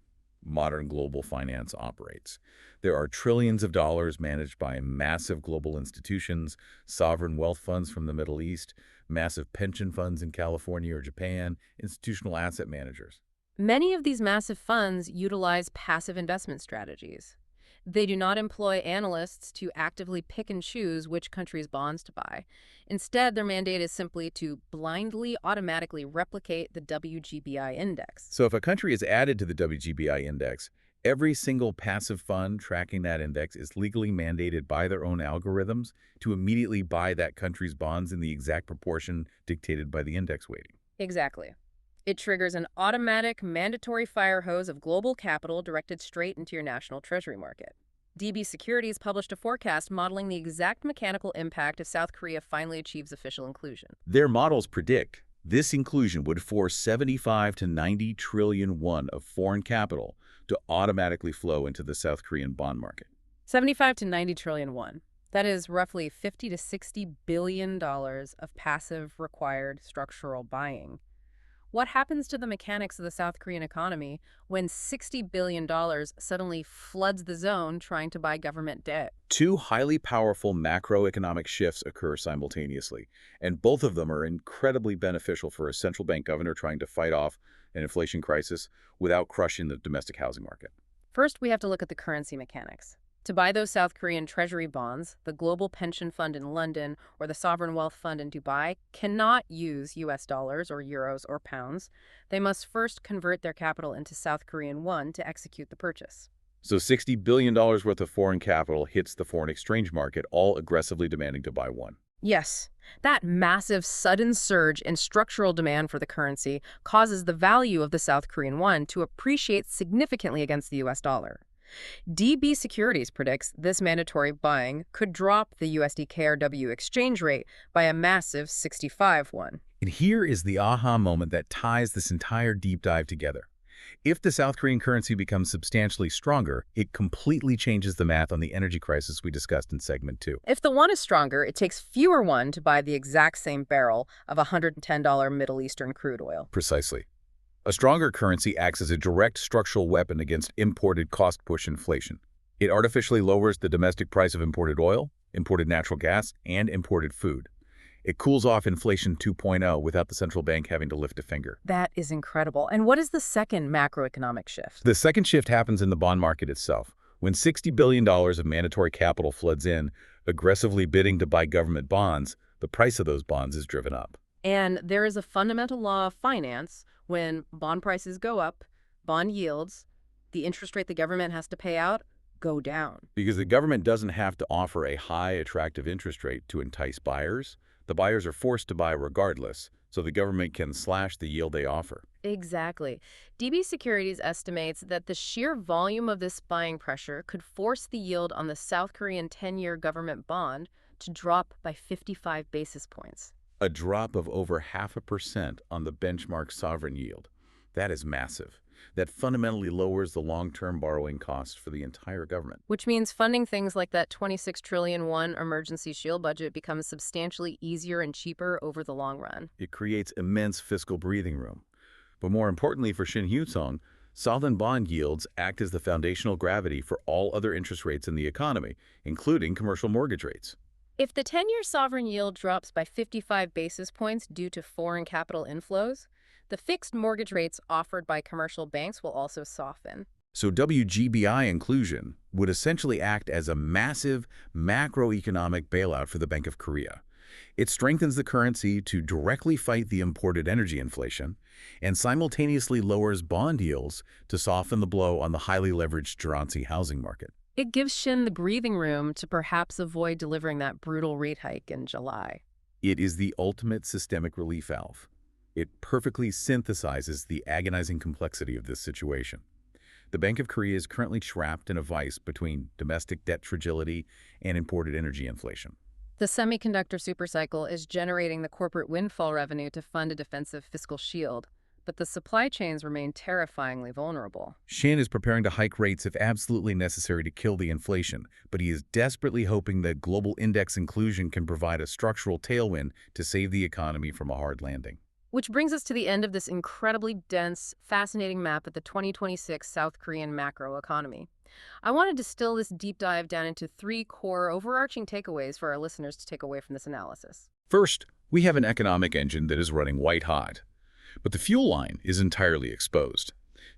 modern global finance operates. There are trillions of dollars managed by massive global institutions, sovereign wealth funds from the Middle East, massive pension funds in California or Japan, institutional asset managers. Many of these massive funds utilize passive investment strategies. They do not employ analysts to actively pick and choose which country's bonds to buy. Instead, their mandate is simply to blindly, automatically replicate the WGBI index. So if a country is added to the WGBI index, every single passive fund tracking that index is legally mandated by their own algorithms to immediately buy that country's bonds in the exact proportion dictated by the index weighting. Exactly. It triggers an automatic, mandatory fire hose of global capital directed straight into your national treasury market. DB Securities published a forecast modeling the exact mechanical impact if South Korea finally achieves official inclusion. Their models predict this inclusion would force 75 to 90 trillion won of foreign capital to automatically flow into the South Korean bond market. 75 to 90 trillion won. That is roughly $50 to $60 billion of passive required structural buying. What happens to the mechanics of the South Korean economy when $60 billion suddenly floods the zone trying to buy government debt? Two highly powerful macroeconomic shifts occur simultaneously, and both of them are incredibly beneficial for a central bank governor trying to fight off an inflation crisis without crushing the domestic housing market. First, we have to look at the currency mechanics. To buy those South Korean treasury bonds, the Global Pension Fund in London or the Sovereign Wealth Fund in Dubai cannot use US dollars or euros or pounds. They must first convert their capital into South Korean won to execute the purchase. So $60 billion worth of foreign capital hits the foreign exchange market, all aggressively demanding to buy one. Yes, that massive sudden surge in structural demand for the currency causes the value of the South Korean won to appreciate significantly against the US dollar. DB Securities predicts this mandatory buying could drop the USD-KRW exchange rate by a massive 65 won. And here is the aha moment that ties this entire deep dive together. If the South Korean currency becomes substantially stronger, it completely changes the math on the energy crisis we discussed in segment 2. If the won is stronger, it takes fewer won to buy the exact same barrel of $110 Middle Eastern crude oil. Precisely. A stronger currency acts as a direct structural weapon against imported cost-push inflation. It artificially lowers the domestic price of imported oil, imported natural gas, and imported food. It cools off inflation 2.0 without the central bank having to lift a finger. That is incredible. And what is the second macroeconomic shift? The second shift happens in the bond market itself. When $60 billion of mandatory capital floods in, aggressively bidding to buy government bonds, the price of those bonds is driven up. And there is a fundamental law of finance. When bond prices go up, bond yields, the interest rate the government has to pay out, go down. Because the government doesn't have to offer a high, attractive interest rate to entice buyers. The buyers are forced to buy regardless, so the government can slash the yield they offer. Exactly. DB Securities estimates that the sheer volume of this buying pressure could force the yield on the South Korean 10-year government bond to drop by 55 basis points. A drop of over 0.5% on the benchmark sovereign yield. That is massive. That fundamentally lowers the long-term borrowing costs for the entire government. Which means funding things like that 26 trillion won emergency shield budget becomes substantially easier and cheaper over the long run. It creates immense fiscal breathing room. But more importantly for Shin Hyun-song, sovereign bond yields act as the foundational gravity for all other interest rates in the economy, including commercial mortgage rates. If the 10-year sovereign yield drops by 55 basis points due to foreign capital inflows, the fixed mortgage rates offered by commercial banks will also soften. So WGBI inclusion would essentially act as a massive macroeconomic bailout for the Bank of Korea. It strengthens the currency to directly fight the imported energy inflation and simultaneously lowers bond yields to soften the blow on the highly leveraged Geronci housing market. It gives Shin the breathing room to perhaps avoid delivering that brutal rate hike in July. It is the ultimate systemic relief valve. It perfectly synthesizes the agonizing complexity of this situation. The Bank of Korea is currently trapped in a vice between domestic debt fragility and imported energy inflation. The semiconductor supercycle is generating the corporate windfall revenue to fund a defensive fiscal shield, but the supply chains remain terrifyingly vulnerable. Shin is preparing to hike rates if absolutely necessary to kill the inflation, but he is desperately hoping that global index inclusion can provide a structural tailwind to save the economy from a hard landing. Which brings us to the end of this incredibly dense, fascinating map of the 2026 South Korean macroeconomy. I want to distill this deep dive down into three core overarching takeaways for our listeners to take away from this analysis. First, we have an economic engine that is running white hot, but the fuel line is entirely exposed.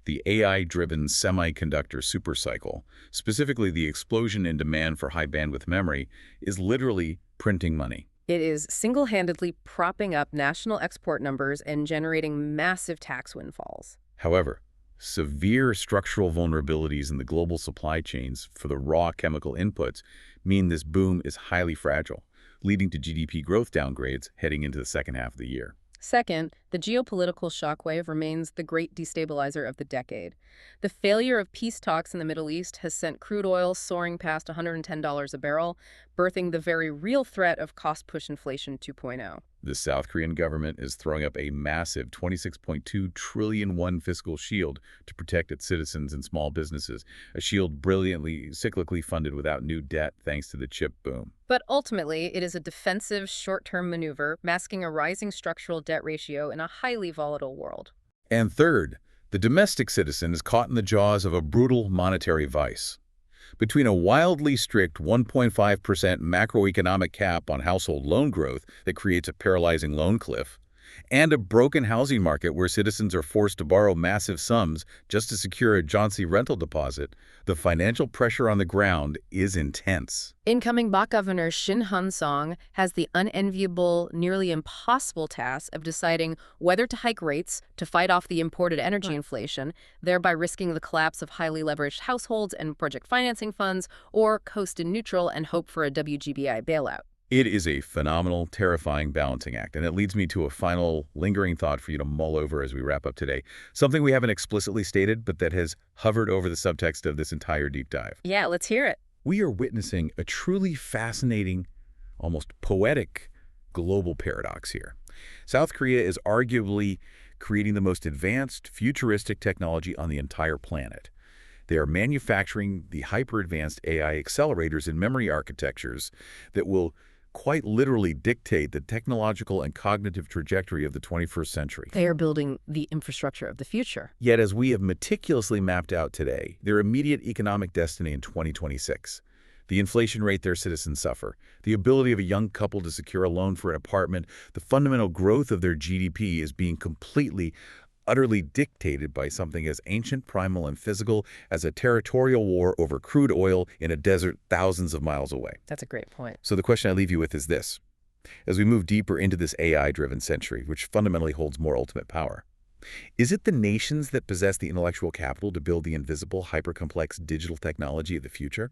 The AI-driven semiconductor supercycle, specifically the explosion in demand for high-bandwidth memory, is literally printing money. It is single-handedly propping up national export numbers and generating massive tax windfalls. However, severe structural vulnerabilities in the global supply chains for the raw chemical inputs mean this boom is highly fragile, leading to GDP growth downgrades heading into the second half of the year. Second, the geopolitical shockwave remains the great destabilizer of the decade. The failure of peace talks in the Middle East has sent crude oil soaring past $110 a barrel, birthing the very real threat of cost-push inflation 2.0. The South Korean government is throwing up a massive 26.2 trillion won fiscal shield to protect its citizens and small businesses, a shield brilliantly cyclically funded without new debt thanks to the chip boom. But ultimately, it is a defensive, short-term maneuver, masking a rising structural debt ratio in a highly volatile world. And third, the domestic citizen is caught in the jaws of a brutal monetary vice. Between a wildly strict 1.5% macroeconomic cap on household loan growth that creates a paralyzing loan cliff, and a broken housing market where citizens are forced to borrow massive sums just to secure a Geronci rental deposit, the financial pressure on the ground is intense. Incoming Bak Governor Shin Han-song has the unenviable, nearly impossible task of deciding whether to hike rates to fight off the imported energy inflation, thereby risking the collapse of highly leveraged households and project financing funds, or coast in neutral and hope for a WGBI bailout. It is a phenomenal, terrifying balancing act, and it leads me to a final lingering thought for you to mull over as we wrap up today. Something we haven't explicitly stated, but that has hovered over the subtext of this entire deep dive. Yeah, let's hear it. We are witnessing a truly fascinating, almost poetic global paradox here. South Korea is arguably creating the most advanced, futuristic technology on the entire planet. They are manufacturing the hyper-advanced AI accelerators and memory architectures that will quite literally dictate the technological and cognitive trajectory of the 21st century. They are building the infrastructure of the future. Yet, as we have meticulously mapped out today, their immediate economic destiny in 2026, the inflation rate their citizens suffer, the ability of a young couple to secure a loan for an apartment, the fundamental growth of their GDP is being completely, utterly dictated by something as ancient, primal, and physical as a territorial war over crude oil in a desert thousands of miles away. That's a great point. So the question I leave you with is this. As we move deeper into this AI-driven century, which fundamentally holds more ultimate power, is it the nations that possess the intellectual capital to build the invisible, hyper-complex digital technology of the future?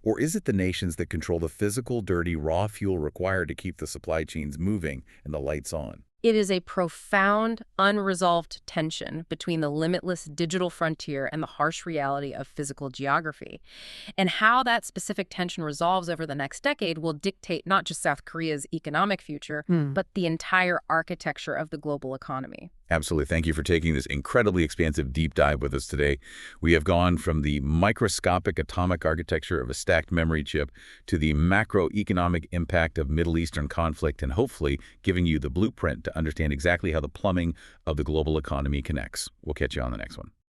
Or is it the nations that control the physical, dirty, raw fuel required to keep the supply chains moving and the lights on? It is a profound, unresolved tension between the limitless digital frontier and the harsh reality of physical geography. And how that specific tension resolves over the next decade will dictate not just South Korea's economic future, but the entire architecture of the global economy. Absolutely. Thank you for taking this incredibly expansive deep dive with us today. We have gone from the microscopic atomic architecture of a stacked memory chip to the macroeconomic impact of Middle Eastern conflict and hopefully giving you the blueprint to understand exactly how the plumbing of the global economy connects. We'll catch you on the next one.